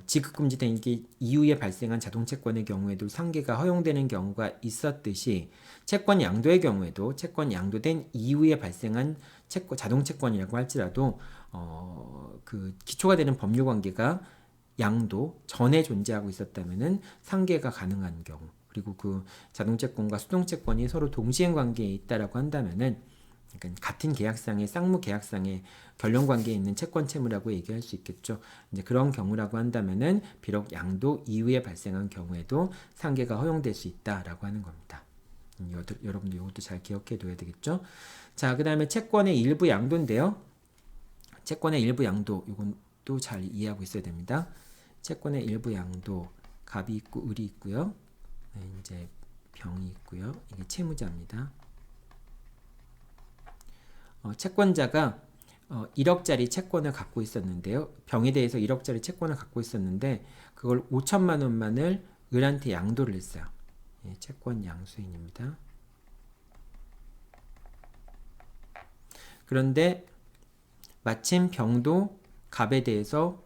S1: 지급금지된 게 이후에 발생한 자동채권의 경우에도 상계가 허용되는 경우가 있었듯이 채권 양도의 경우에도 채권 양도된 이후에 발생한 자동채권이라고 할지라도 그 기초가 되는 법률관계가 양도 전에 존재하고 있었다면은 상계가 가능한 경우, 그리고 그 자동채권과 수동채권이 서로 동시행 관계에 있다라고 한다면은, 그러니까 같은 계약상의 쌍무 계약상의 결론 관계에 있는 채권 채무라고 얘기할 수 있겠죠. 이제 그런 경우라고 한다면은 비록 양도 이후에 발생한 경우에도 상계가 허용될 수 있다라고 하는 겁니다. 여러분들 이것도 잘 기억해 둬야 되겠죠. 자, 그 다음에 채권의 일부 양도인데요. 채권의 일부 양도, 이건 또 잘 이해하고 있어야 됩니다. 채권의 일부 양도, 갑이 있고 을이 있고요. 네, 이제 병이 있고요. 이게 채무자입니다. 채권자가 1억짜리 채권을 갖고 있었는데요. 병에 대해서 1억짜리 채권을 갖고 있었는데 그걸 5천만 원만을 을한테 양도를 했어요. 예, 채권 양수인입니다. 그런데 마침 병도 갑에 대해서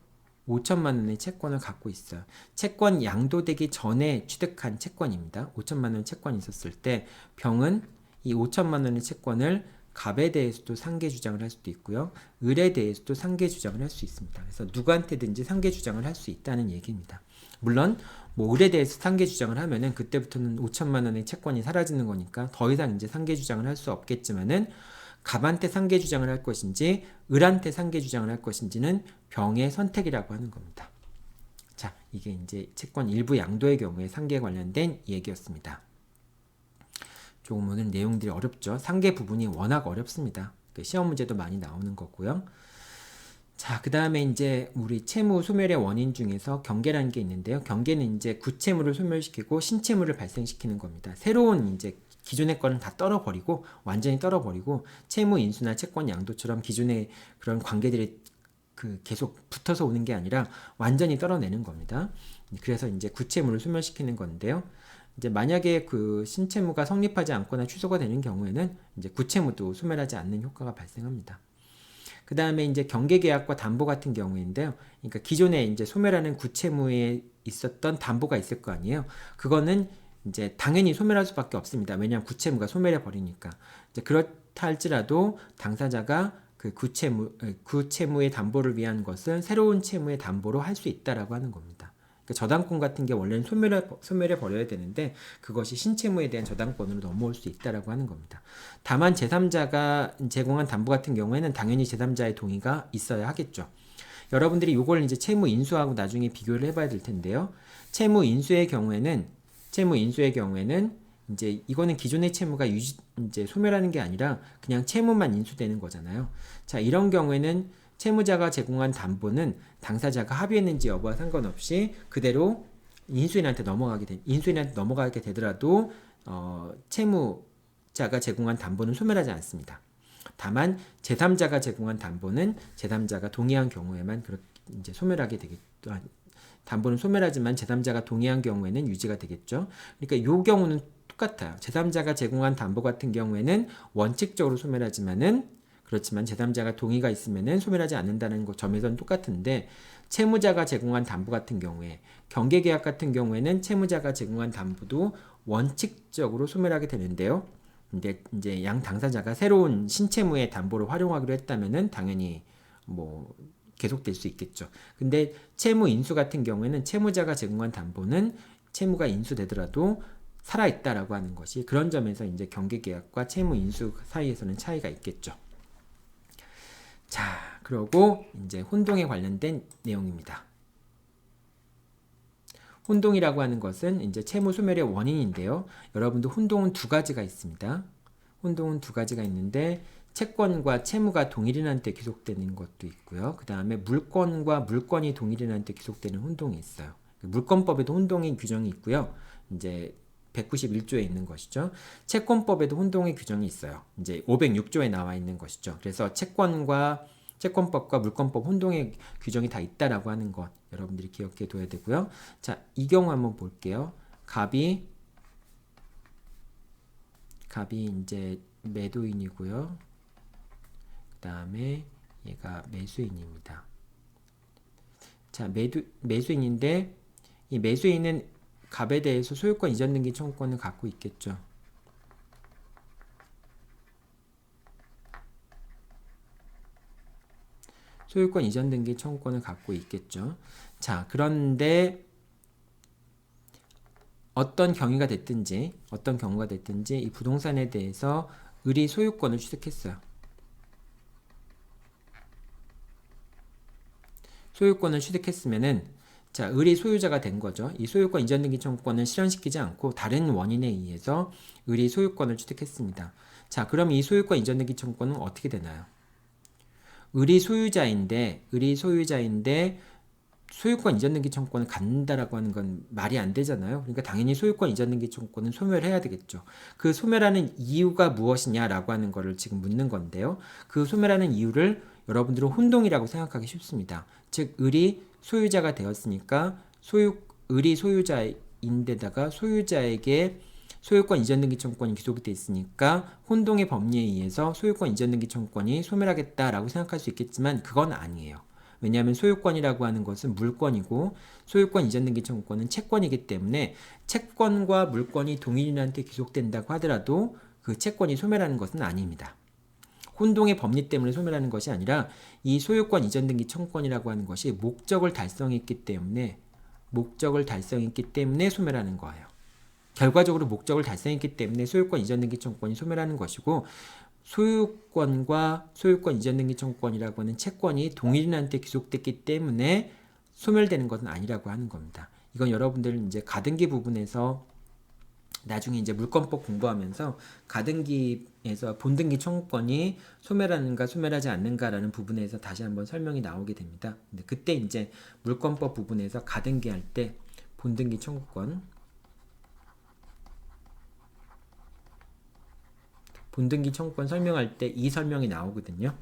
S1: 5천만 원의 채권을 갖고 있어요. 채권 양도되기 전에 취득한 채권입니다. 5천만 원 채권이 있었을 때 병은 이 5천만 원의 채권을 갑에 대해서도 상계 주장을 할 수도 있고요. 을에 대해서도 상계 주장을 할 수 있습니다. 그래서 누구한테든지 상계 주장을 할 수 있다는 얘기입니다. 물론 뭐 을에 대해서 상계 주장을 하면은 그때부터는 5천만 원의 채권이 사라지는 거니까 더 이상 이제 상계 주장을 할 수 없겠지만은 갑한테 상계 주장을 할 것인지 을한테 상계 주장을 할 것인지는 병의 선택이라고 하는 겁니다. 자, 이게 이제 채권 일부 양도의 경우에 상계에 관련된 얘기였습니다. 조금 오늘 내용들이 어렵죠. 상계 부분이 워낙 어렵습니다. 시험 문제도 많이 나오는 거고요. 자, 그 다음에 이제 우리 채무 소멸의 원인 중에서 경계라는 게 있는데요. 경계는 이제 구채무를 소멸시키고 신채무를 발생시키는 겁니다. 새로운 이제 기존의 거는 다 완전히 떨어버리고 채무 인수나 채권 양도처럼 기존의 그런 관계들이 계속 붙어서 오는 게 아니라 완전히 떨어내는 겁니다. 그래서 이제 구채무를 소멸시키는 건데요. 이제 만약에 그 신채무가 성립하지 않거나 취소가 되는 경우에는 이제 구채무도 소멸하지 않는 효과가 발생합니다. 그 다음에 이제 경계계약과 담보 같은 경우인데요. 그러니까 기존에 이제 소멸하는 구채무에 있었던 담보가 있을 거 아니에요. 그거는 이제 당연히 소멸할 수밖에 없습니다. 왜냐하면 구채무가 소멸해 버리니까. 이제 그렇다 할지라도 당사자가 그 구채무의 담보를 위한 것을 새로운 채무의 담보로 할 수 있다라고 하는 겁니다. 그러니까 저당권 같은 게 원래는 소멸해 버려야 되는데 그것이 신채무에 대한 저당권으로 넘어올 수 있다라고 하는 겁니다. 다만 제3자가 제공한 담보 같은 경우에는 당연히 제3자의 동의가 있어야 하겠죠. 여러분들이 이걸 이제 채무 인수하고 나중에 비교를 해봐야 될 텐데요. 채무 인수의 경우에는 이제 이거는 기존의 채무가 이제 소멸하는 게 아니라 그냥 채무만 인수되는 거잖아요. 자, 이런 경우에는 채무자가 제공한 담보는 당사자가 합의했는지 여부와 상관없이 그대로 인수인한테 넘어가게 되더라도 채무자가 제공한 담보는 소멸하지 않습니다. 다만 제3자가 제공한 담보는 제3자가 동의한 경우에만 그렇게 이제 소멸하게 되겠죠. 담보는 소멸하지만 제3자가 동의한 경우에는 유지가 되겠죠. 그러니까 이 경우는 똑같아요. 제3자가 제공한 담보 같은 경우에는 원칙적으로 소멸하지만은 그렇지만 제3자가 동의가 있으면은 소멸하지 않는다는 점에서는 똑같은데 채무자가 제공한 담보 같은 경우에 경계계약 같은 경우에는 채무자가 제공한 담보도 원칙적으로 소멸하게 되는데요. 근데 이제 양 당사자가 새로운 신채무의 담보를 활용하기로 했다면은 당연히 뭐 계속될 수 있겠죠. 근데 채무 인수 같은 경우에는 채무자가 제공한 담보는 채무가 인수되더라도 살아있다라고 하는 것이 그런 점에서 이제 경계계약과 채무 인수 사이에서는 차이가 있겠죠. 자, 그러고 이제 혼동에 관련된 내용입니다. 혼동이라고 하는 것은 이제 채무 소멸의 원인인데요. 여러분들 혼동은 두 가지가 있습니다. 혼동은 두 가지가 있는데 채권과 채무가 동일인한 때 귀속되는 것도 있고요. 그 다음에 물권과 물권이 동일인한 때 귀속되는 혼동이 있어요. 물권법에도 혼동의 규정이 있고요. 이제 191조에 있는 것이죠. 채권법에도 혼동의 규정이 있어요. 이제 506조에 나와 있는 것이죠. 그래서 채권법과 물권법 혼동의 규정이 다 있다라고 하는 것 여러분들이 기억해 둬야 되고요. 자, 이 경우 한번 볼게요. 갑이 이제 매도인이고요. 그 다음에 얘가 매수인입니다. 자, 매수인인데 이 매수인은 갑에 대해서 소유권 이전 등기 청구권을 갖고 있겠죠. 소유권 이전 등기 청구권을 갖고 있겠죠. 자, 그런데 어떤 경우가 됐든지 이 부동산에 대해서 을이 소유권을 취득했어요. 소유권을 취득했으면은 자, 을이 소유자가 된 거죠. 이 소유권 이전 등기 청구권을 실현시키지 않고 다른 원인에 의해서 을이 소유권을 취득했습니다. 자, 그럼 이 소유권 이전 등기 청구권은 어떻게 되나요? 을이 소유자인데 소유권 이전 등기 청구권을 갖는다라고 하는 건 말이 안 되잖아요. 그러니까 당연히 소유권 이전 등기 청구권은 소멸해야 되겠죠. 그 소멸하는 이유가 무엇이냐라고 하는 거를 지금 묻는 건데요. 그 소멸하는 이유를 여러분들은 혼동이라고 생각하기 쉽습니다. 즉 을이 소유자가 되었으니까 을이 소유자인데다가 소유자에게 소유권 이전 등기 청구권이 귀속이 돼 있으니까 혼동의 법리에 의해서 소유권 이전 등기 청구권이 소멸하겠다라고 생각할 수 있겠지만 그건 아니에요. 왜냐하면 소유권이라고 하는 것은 물권이고 소유권 이전 등기 청구권은 채권이기 때문에 채권과 물권이 동일인한테 귀속된다고 하더라도 그 채권이 소멸하는 것은 아닙니다. 혼동의 법리 때문에 소멸하는 것이 아니라 이 소유권 이전 등기 청구권이라고 하는 것이 목적을 달성했기 때문에 소멸하는 거예요. 결과적으로 목적을 달성했기 때문에 소유권 이전 등기 청구권이 소멸하는 것이고 소유권과 소유권 이전 등기 청구권이라고 하는 채권이 동일인한테 귀속됐기 때문에 소멸되는 것은 아니라고 하는 겁니다. 이건 여러분들 이제 가등기 부분에서 나중에 이제 물권법 공부하면서 가등기에서 본등기 청구권이 소멸하는가 소멸하지 않는가라는 부분에서 다시 한번 설명이 나오게 됩니다. 근데 그때 이제 물권법 부분에서 가등기 할 때 본등기 청구권 설명할 때 이 설명이 나오거든요.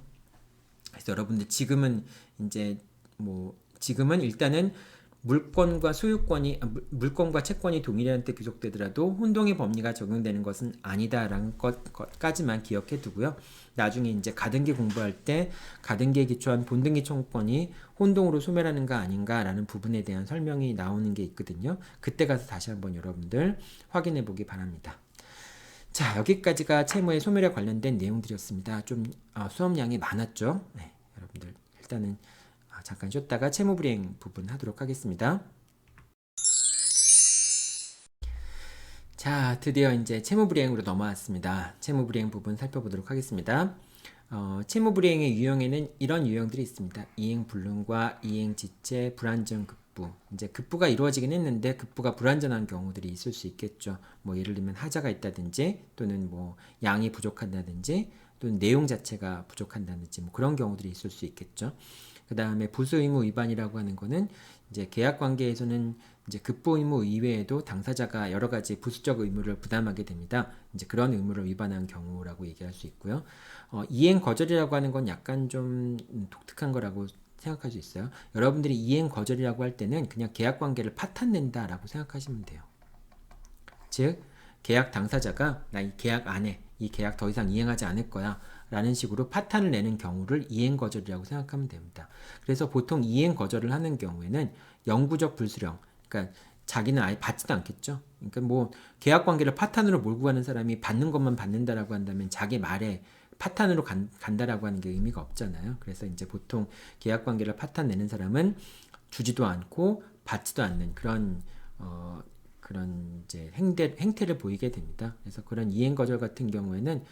S1: 그래서 그래서 여러분들 지금은 이제 뭐 지금은 일단은 물권과 소유권이 물권과 채권이 동일한 때 귀속되더라도 혼동의 법리가 적용되는 것은 아니다라는 것까지만 기억해 두고요. 나중에 이제 가등기 공부할 때 가등기에 기초한 본등기 청구권이 혼동으로 소멸하는가 아닌가라는 부분에 대한 설명이 나오는 게 있거든요. 그때 가서 다시 한번 여러분들 확인해 보기 바랍니다. 자, 여기까지가 채무의 소멸에 관련된 내용들이었습니다. 좀 수업량이 많았죠. 네, 여러분들 일단은 잠깐 쉬었다가 채무불이행 부분 하도록 하겠습니다. 자, 드디어 이제 채무불이행으로 넘어왔습니다. 채무불이행 부분 살펴보도록 하겠습니다. 채무불이행의 유형에는 이런 유형들이 있습니다. 이행불능과 이행지체, 불안전급부. 이제 급부가 이루어지긴 했는데 급부가 불완전한 경우들이 있을 수 있겠죠. 뭐 예를 들면 하자가 있다든지 또는 뭐 양이 부족한다든지 또는 내용 자체가 부족한다든지 뭐 그런 경우들이 있을 수 있겠죠. 그 다음에 부수의무 위반이라고 하는 거는 이제 계약 관계에서는 이제 급부 의무 이외에도 당사자가 여러 가지 부수적 의무를 부담하게 됩니다. 이제 그런 의무를 위반한 경우라고 얘기할 수 있고요. 이행 거절이라고 하는 건 약간 좀 독특한 거라고 생각할 수 있어요. 여러분들이 이행 거절이라고 할 때는 그냥 계약 관계를 파탄낸다라고 생각하시면 돼요. 즉 계약 당사자가 나 이 계약 안 해. 이 계약 더 이상 이행하지 않을 거야. 라는 식으로 파탄을 내는 경우를 이행거절이라고 생각하면 됩니다. 그래서 보통 이행거절을 하는 경우에는 영구적 불수령, 그러니까 자기는 아예 받지도 않겠죠. 그러니까 뭐 계약관계를 파탄으로 몰고 가는 사람이 받는 것만 받는다라고 한다면 자기 말에 파탄으로 간다라고 하는 게 의미가 없잖아요. 그래서 이제 보통 계약관계를 파탄 내는 사람은 주지도 않고 받지도 않는 그런 이제 행태를 보이게 됩니다. 그래서 그런 이행거절 같은 경우에는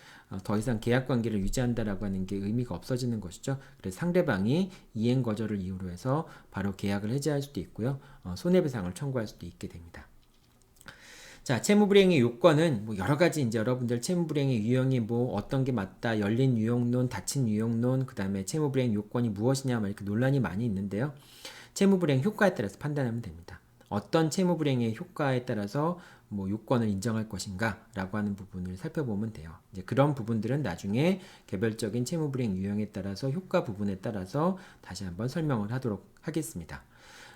S1: 더 이상 계약관계를 유지한다라고 하는 게 의미가 없어지는 것이죠. 그래서 상대방이 이행거절을 이유로 해서 바로 계약을 해지할 수도 있고요. 손해배상을 청구할 수도 있게 됩니다. 자, 채무불이행의 요건은 뭐 여러 가지 이제 여러분들 채무불이행의 유형이 뭐 어떤 게 맞다, 열린 유형론, 닫힌 유형론, 그 다음에 채무불이행 요건이 무엇이냐, 막 이렇게 논란이 많이 있는데요. 채무불이행 효과에 따라서 판단하면 됩니다. 어떤 채무불이행의 효과에 따라서 뭐 요건을 인정할 것인가 라고 하는 부분을 살펴보면 돼요. 이제 그런 부분들은 나중에 개별적인 채무불이행 유형에 따라서 효과 부분에 따라서 다시 한번 설명을 하도록 하겠습니다.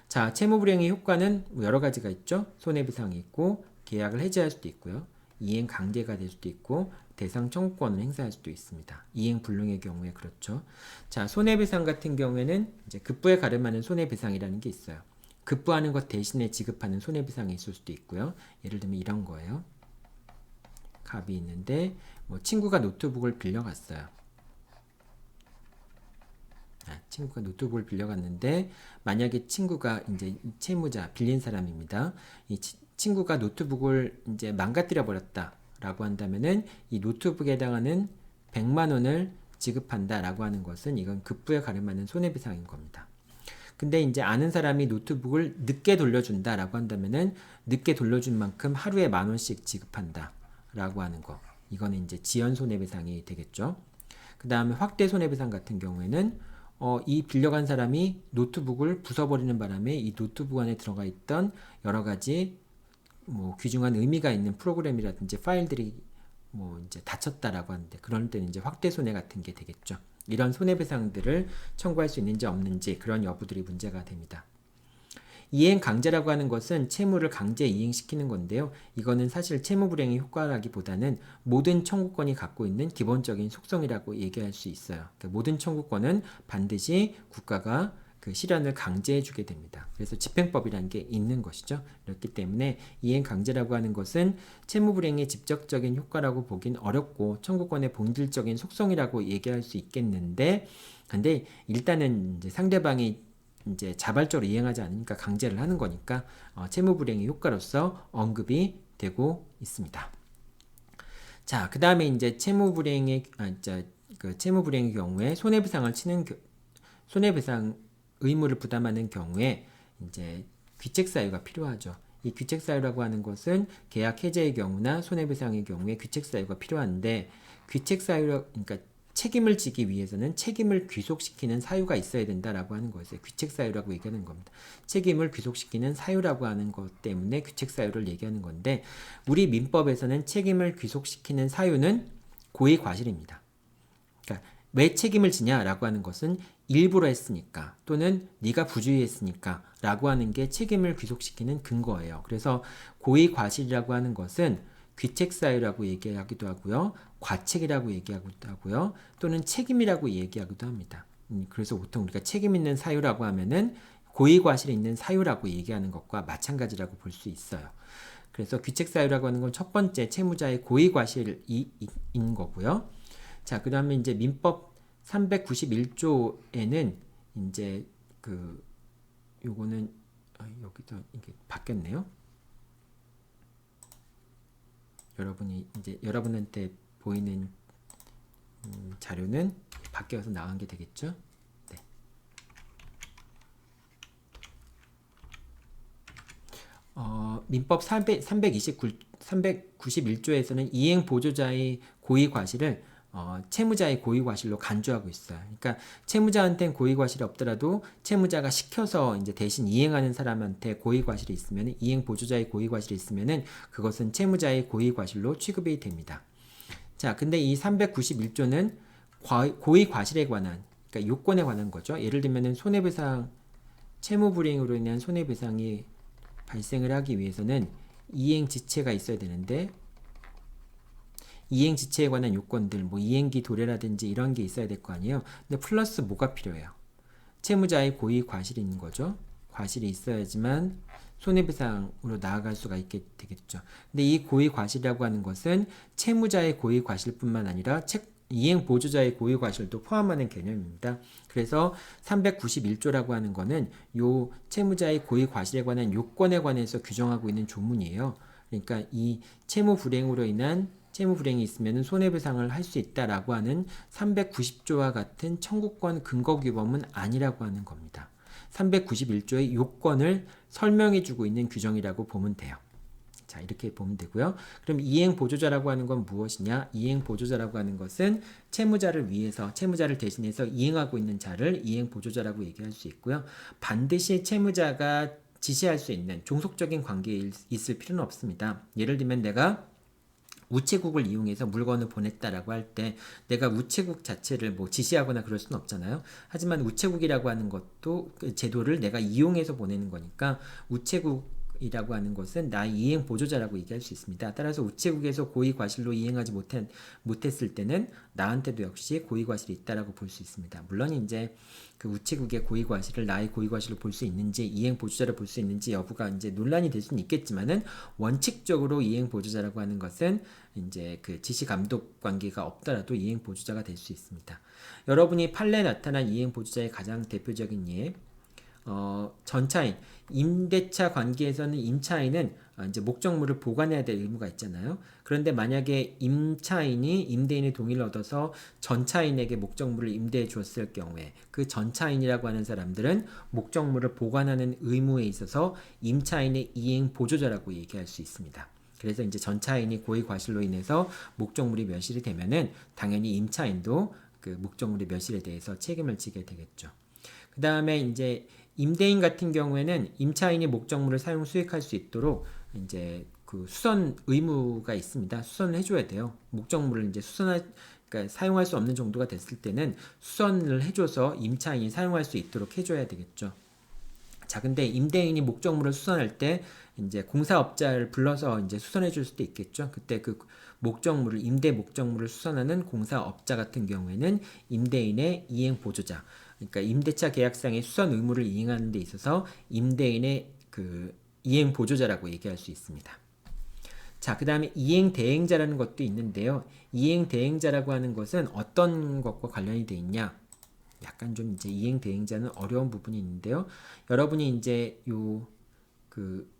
S1: 자, 채무불이행의 효과는 여러 가지가 있죠. 손해배상이 있고 계약을 해지할 수도 있고요. 이행 강제가 될 수도 있고 대상 청구권을 행사할 수도 있습니다. 이행 불능의 경우에 그렇죠. 자, 손해배상 같은 경우에는 이제 급부에 가름하는 손해배상이라는 게 있어요. 급부하는 것 대신에 지급하는 손해배상이 있을 수도 있고요. 예를 들면 이런 거예요. 갑이 있는데 뭐 친구가 노트북을 빌려갔어요. 친구가 노트북을 빌려갔는데 만약에 친구가 이제 채무자 빌린 사람입니다. 이 친구가 노트북을 이제 망가뜨려 버렸다라고 한다면은 이 노트북에 해당하는 100만 원을 지급한다라고 하는 것은 이건 급부에 가름하는 손해배상인 겁니다. 근데 이제 아는 사람이 노트북을 늦게 돌려준다라고 한다면은 늦게 돌려준 만큼 하루에 10,000원씩 지급한다라고 하는 거. 이거는 이제 지연 손해배상이 되겠죠. 그 다음에 확대 손해배상 같은 경우에는 이 빌려간 사람이 노트북을 부숴버리는 바람에 이 노트북 안에 들어가 있던 여러 가지 뭐 귀중한 의미가 있는 프로그램이라든지 파일들이 뭐 이제 다쳤다라고 하는데 그럴 때는 이제 확대 손해 같은 게 되겠죠. 이런 손해배상들을 청구할 수 있는지 없는지 그런 여부들이 문제가 됩니다. 이행 강제라고 하는 것은 채무를 강제 이행시키는 건데요. 이거는 사실 채무불이행의 효과라기보다는 모든 청구권이 갖고 있는 기본적인 속성이라고 얘기할 수 있어요. 그러니까 모든 청구권은 반드시 국가가 그 실현을 강제해 주게 됩니다. 그래서 집행법이라는 게 있는 것이죠. 그렇기 때문에 이행 강제라고 하는 것은 채무불이행의 직접적인 효과라고 보긴 어렵고 청구권의 본질적인 속성이라고 얘기할 수 있겠는데 근데 일단은 이제 상대방이 이제 자발적으로 이행하지 않으니까 강제를 하는 거니까 채무불이행의 효과로서 언급이 되고 있습니다. 자, 그 다음에 이제 채무불이행의 경우에 손해배상 의무를 부담하는 경우에 이제 귀책 사유가 필요하죠. 이 귀책 사유라고 하는 것은 계약 해제의 경우나 손해배상의 경우에 귀책 사유가 필요한데 귀책 사유 그러니까 책임을 지기 위해서는 책임을 귀속시키는 사유가 있어야 된다라고 하는 거였어요. 귀책 사유라고 얘기하는 겁니다. 책임을 귀속시키는 사유라고 하는 것 때문에 귀책 사유를 얘기하는 건데 우리 민법에서는 책임을 귀속시키는 사유는 고의 과실입니다. 그러니까 왜 책임을 지냐라고 하는 것은 일부러 했으니까 또는 네가 부주의했으니까 라고 하는 게 책임을 귀속시키는 근거예요. 그래서 고의 과실이라고 하는 것은 귀책 사유라고 얘기하기도 하고요. 과책이라고 얘기하기도 하고요. 또는 책임이라고 얘기하기도 합니다. 그래서 보통 우리가 책임 있는 사유라고 하면은 고의 과실이 있는 사유라고 얘기하는 것과 마찬가지라고 볼 수 있어요. 그래서 귀책 사유라고 하는 건 첫 번째 채무자의 고의 과실인 거고요. 자, 그다음에 이제 민법 391조에는 이제 그 요거는 여기도 이게 바뀌었네요. 여러분이 이제 여러분한테 보이는 자료는 바뀌어서 나간 게 되겠죠? 네. 민법 391조에서는 이행 보조자의 고의 과실을 채무자의 고의 과실로 간주하고 있어요. 그러니까 채무자한테는 고의 과실이 없더라도 채무자가 시켜서 이제 대신 이행하는 사람한테 고의 과실이 있으면 이행 보조자의 고의 과실이 있으면은 그것은 채무자의 고의 과실로 취급이 됩니다. 자, 근데 이 391조는 고의 과실에 관한 그러니까 요건에 관한 거죠. 예를 들면은 손해배상 채무 불이행으로 인한 손해배상이 발생을 하기 위해서는 이행 지체가 있어야 되는데 이행 지체에 관한 요건들, 뭐 이행기 도래라든지 이런 게 있어야 될 거 아니에요. 근데 플러스 뭐가 필요해요? 채무자의 고의 과실이 있는 거죠. 과실이 있어야지만 손해배상으로 나아갈 수가 있게 되겠죠. 근데 이 고의 과실이라고 하는 것은 채무자의 고의 과실뿐만 아니라 이행 보조자의 고의 과실도 포함하는 개념입니다. 그래서 391조라고 하는 거는 요 채무자의 고의 과실에 관한 요건에 관해서 규정하고 있는 조문이에요. 그러니까 이 채무 불이행으로 인한 채무 불이행이 있으면 손해배상을 할 수 있다라고 하는 390조와 같은 청구권 근거 규범은 아니라고 하는 겁니다. 391조의 요건을 설명해주고 있는 규정이라고 보면 돼요. 자, 이렇게 보면 되고요. 그럼 이행 보조자라고 하는 건 무엇이냐? 이행 보조자라고 하는 것은 채무자를 위해서, 채무자를 대신해서 이행하고 있는 자를 이행 보조자라고 얘기할 수 있고요. 반드시 채무자가 지시할 수 있는 종속적인 관계에 있을 필요는 없습니다. 예를 들면 내가 우체국을 이용해서 물건을 보냈다라고 할 때 내가 우체국 자체를 뭐 지시하거나 그럴 수는 없잖아요. 하지만 우체국이라고 하는 것도 그 제도를 내가 이용해서 보내는 거니까 우체국이라고 하는 것은 나의 이행 보조자라고 얘기할 수 있습니다. 따라서 우체국에서 고의 과실로 이행하지 못했을 때는 나한테도 역시 고의 과실이 있다라고 볼 수 있습니다. 물론 이제 그 우체국의 고의 과실을 나의 고의 과실로 볼 수 있는지 이행 보조자로 볼 수 있는지 여부가 이제 논란이 될 수는 있겠지만은 원칙적으로 이행 보조자라고 하는 것은 이제 그 지시 감독 관계가 없더라도 이행 보조자가 될 수 있습니다. 여러분이 판례에 나타난 이행 보조자의 가장 대표적인 예, 전차인 임대차 관계에서는 임차인은 이제 목적물을 보관해야 될 의무가 있잖아요. 그런데 만약에 임차인이 임대인의 동의를 얻어서 전차인에게 목적물을 임대해 주었을 경우에 그 전차인이라고 하는 사람들은 목적물을 보관하는 의무에 있어서 임차인의 이행 보조자라고 얘기할 수 있습니다. 그래서 이제 전차인이 고의 과실로 인해서 목적물이 멸실이 되면은 당연히 임차인도 그 목적물의 멸실에 대해서 책임을 지게 되겠죠. 그 다음에 이제 임대인 같은 경우에는 임차인이 목적물을 사용 수익할 수 있도록 이제 그 수선 의무가 있습니다. 수선을 해줘야 돼요. 목적물을 이제 그러니까 사용할 수 없는 정도가 됐을 때는 수선을 해줘서 임차인이 사용할 수 있도록 해줘야 되겠죠. 자, 근데 임대인이 목적물을 수선할 때 이제 공사업자를 불러서 이제 수선해 줄 수도 있겠죠. 그때 그 목적물을 임대 목적물을 수선하는 공사업자 같은 경우에는 임대인의 이행 보조자, 그러니까 임대차 계약상의 수선 의무를 이행하는 데 있어서 임대인의 그 이행 보조자라고 얘기할 수 있습니다. 자, 그 다음에 이행 대행자라는 것도 있는데요. 이행 대행자라고 하는 것은 어떤 것과 관련이 돼 있냐? 약간 좀 이제 이행 대행자는 어려운 부분이 있는데요. 여러분이 이제 요 그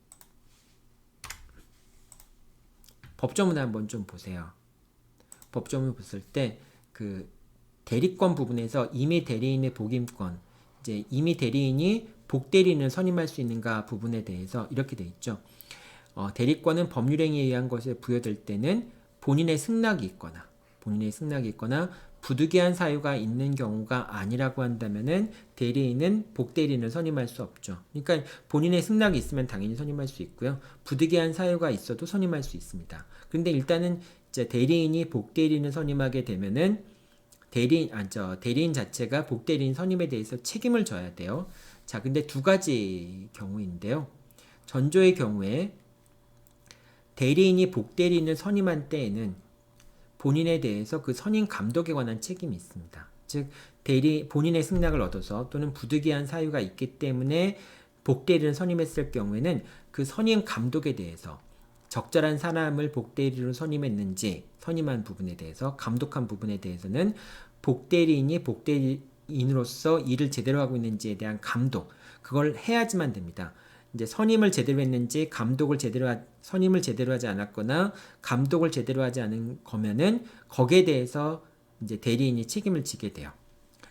S1: 법조문을 한번 좀 보세요. 법조문을 봤을 때 그 대리권 부분에서 임의 대리인의 복임권, 이제 임의 대리인이 복대리인을 선임할 수 있는가 부분에 대해서 이렇게 돼 있죠. 대리권은 법률행위에 의한 것에 부여될 때는 본인의 승낙이 있거나 부득이한 사유가 있는 경우가 아니라고 한다면은 대리인은 복대리인을 선임할 수 없죠. 그러니까 본인의 승낙이 있으면 당연히 선임할 수 있고요. 부득이한 사유가 있어도 선임할 수 있습니다. 근데 일단은 이제 대리인이 복대리인을 선임하게 되면은 대리인 자체가 복대리인 선임에 대해서 책임을 져야 돼요. 자, 근데 두 가지 경우인데요. 전조의 경우에 대리인이 복대리인을 선임한 때에는 본인에 대해서 그 선임 감독에 관한 책임이 있습니다. 즉 본인의 승낙을 얻어서 또는 부득이한 사유가 있기 때문에 복대리인을 선임했을 경우에는 그 선임 감독에 대해서 적절한 사람을 복대리인으로 선임했는지 선임한 부분에 대해서 감독한 부분에 대해서는 복대리인이 복대리인으로서 일을 제대로 하고 있는지에 대한 감독 그걸 해야지만 됩니다. 이제 선임을 제대로 했는지 선임을 제대로 하지 않았거나 감독을 제대로 하지 않은 거면은 거기에 대해서 이제 대리인이 책임을 지게 돼요.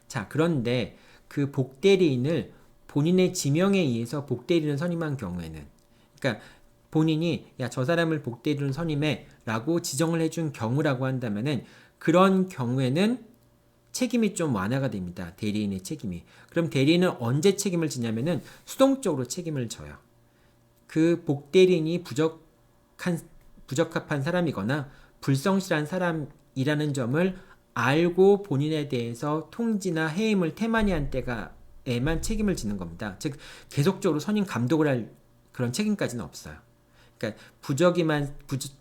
S1: 자, 그런데 그 복대리인을 본인의 지명에 의해서 복대리인을 선임한 경우에는 그러니까 본인이 저 사람을 복대리인으로 선임해 라고 지정을 해준 경우라고 한다면은 그런 경우에는 책임이 좀 완화가 됩니다. 대리인의 책임이. 그럼 대리인은 언제 책임을 지냐면은 수동적으로 책임을 져요. 그 복대리인이 부적합한 사람이거나 불성실한 사람이라는 점을 알고 본인에 대해서 통지나 해임을 태만히 한 때에만 책임을 지는 겁니다. 즉 계속적으로 선임 감독을 할 그런 책임까지는 없어요. 그러니까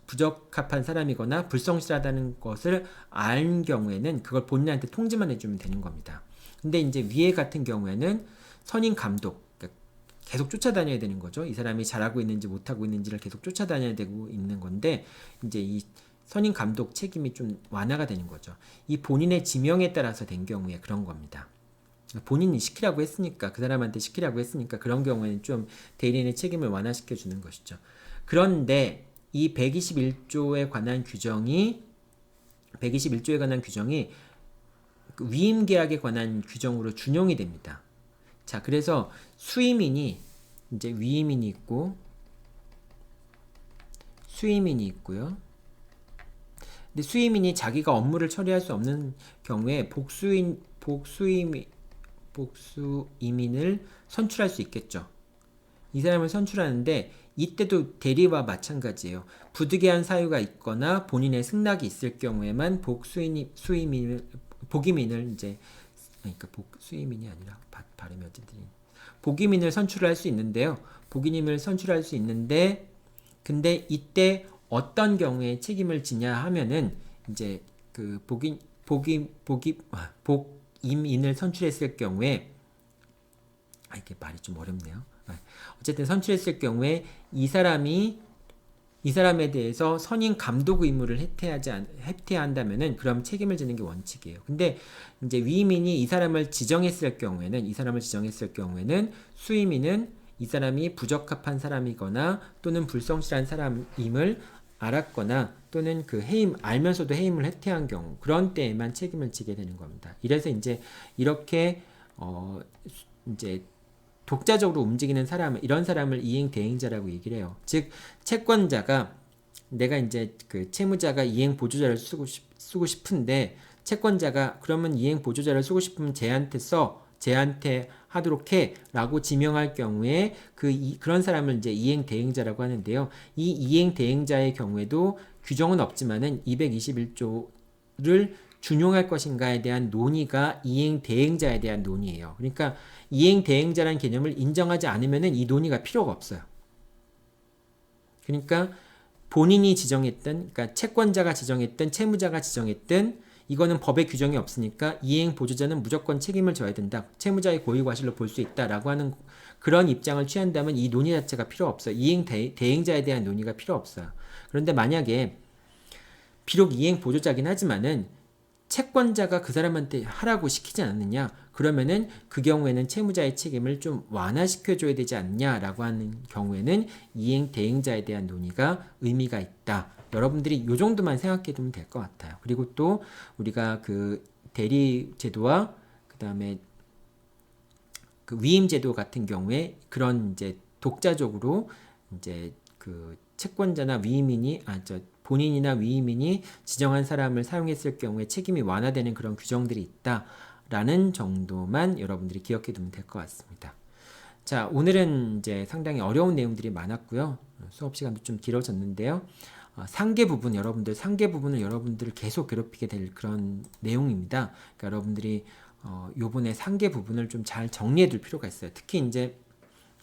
S1: 부적합한 사람이거나 불성실하다는 것을 알 경우에는 그걸 본인한테 통지만 해주면 되는 겁니다. 근데 이제 위에 같은 경우에는 선임 감독, 그러니까 계속 쫓아다녀야 되는 거죠. 이 사람이 잘하고 있는지 못하고 있는지를 계속 쫓아다녀야 되고 있는 건데 이제 이 선임 감독 책임이 좀 완화가 되는 거죠. 이 본인의 지명에 따라서 된 경우에 그런 겁니다. 본인이 시키라고 했으니까 그 사람한테 시키라고 했으니까 그런 경우에는 좀 대리인의 책임을 완화시켜 주는 것이죠. 그런데 이 121조에 관한 규정이 그 위임 계약에 관한 규정으로 준용이 됩니다. 자, 그래서 수임인이 이제 위임인이 있고 수임인이 있고요. 근데 수임인이 자기가 업무를 처리할 수 없는 경우에 복수임인을 선출할 수 있겠죠. 이 사람을 선출하는데 이때도 대리와 마찬가지예요. 부득이한 사유가 있거나 본인의 승낙이 있을 경우에만 복임인을 이제 그러니까 복수임인이 아니라 발음이 어쨌든 복임인을 선출할 수 있는데요. 복임인을 선출할 수 있는데 근데 이때 어떤 경우에 책임을 지냐 하면은 이제 그 복임인을 선출했을 경우에 이게 말이 좀 어렵네요. 어쨌든 선출했을 경우에 이 사람에 대해서 선임 감독 의무를 해태해야 한다면은 그럼 책임을 지는 게 원칙이에요. 근데 이제 위임인이 이 사람을 지정했을 경우에는 수임인은 이 사람이 부적합한 사람이거나 또는 불성실한 사람임을 알았거나 또는 그 알면서도 해임을 해태한 경우 그런 때에만 책임을 지게 되는 겁니다. 이래서 이제 이렇게 이제 독자적으로 움직이는 이런 사람을 이행 대행자라고 얘기를 해요. 즉 채권자가 내가 이제 그 채무자가 이행 보조자를 쓰고 싶은데 채권자가 그러면 이행 보조자를 쓰고 싶으면 쟤한테 하도록 해라고 지명할 경우에 그런 사람을 이제 이행 대행자라고 하는데요. 이 이행 대행자의 경우에도 규정은 없지만은 221조를 준용할 것인가에 대한 논의가 이행 대행자에 대한 논의예요. 그러니까 이행 대행자라는 개념을 인정하지 않으면은 이 논의가 필요가 없어요. 그러니까 본인이 지정했든, 그러니까 채권자가 지정했든, 채무자가 지정했든, 이거는 법에 규정이 없으니까 이행 보조자는 무조건 책임을 져야 된다. 채무자의 고의 과실로 볼 수 있다라고 하는 그런 입장을 취한다면 이 논의 자체가 필요 없어요. 이행 대행자에 대한 논의가 필요 없어요. 그런데 만약에 비록 이행 보조자긴 하지만은 채권자가 그 사람한테 하라고 시키지 않느냐? 그러면은 그 경우에는 채무자의 책임을 좀 완화시켜줘야 되지 않냐라고 하는 경우에는 이행 대행자에 대한 논의가 의미가 있다. 여러분들이 이 정도만 생각해 두면 될 것 같아요. 그리고 또 우리가 그 대리 제도와 그 다음에 그 위임 제도 같은 경우에 그런 이제 독자적으로 이제 그 채권자나 본인이나 위임인이 지정한 사람을 사용했을 경우에 책임이 완화되는 그런 규정들이 있다라는 정도만 여러분들이 기억해 두면 될 것 같습니다. 자, 오늘은 이제 상당히 어려운 내용들이 많았고요. 수업 시간도 좀 길어졌는데요. 상계 부분 여러분들 상계 부분을 여러분들을 계속 괴롭히게 될 그런 내용입니다. 그러니까 여러분들이 요번에 상계 부분을 좀 잘 정리해 둘 필요가 있어요. 특히 이제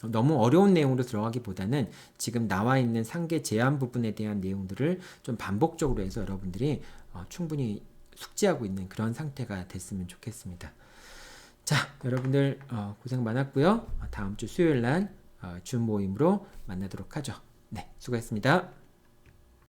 S1: 너무 어려운 내용으로 들어가기보다는 지금 나와 있는 상계 제한 부분에 대한 내용들을 좀 반복적으로 해서 여러분들이 충분히 숙지하고 있는 그런 상태가 됐으면 좋겠습니다. 자, 여러분들 고생 많았고요. 다음 주 수요일 날 줌 모임으로 만나도록 하죠. 네, 수고했습니다.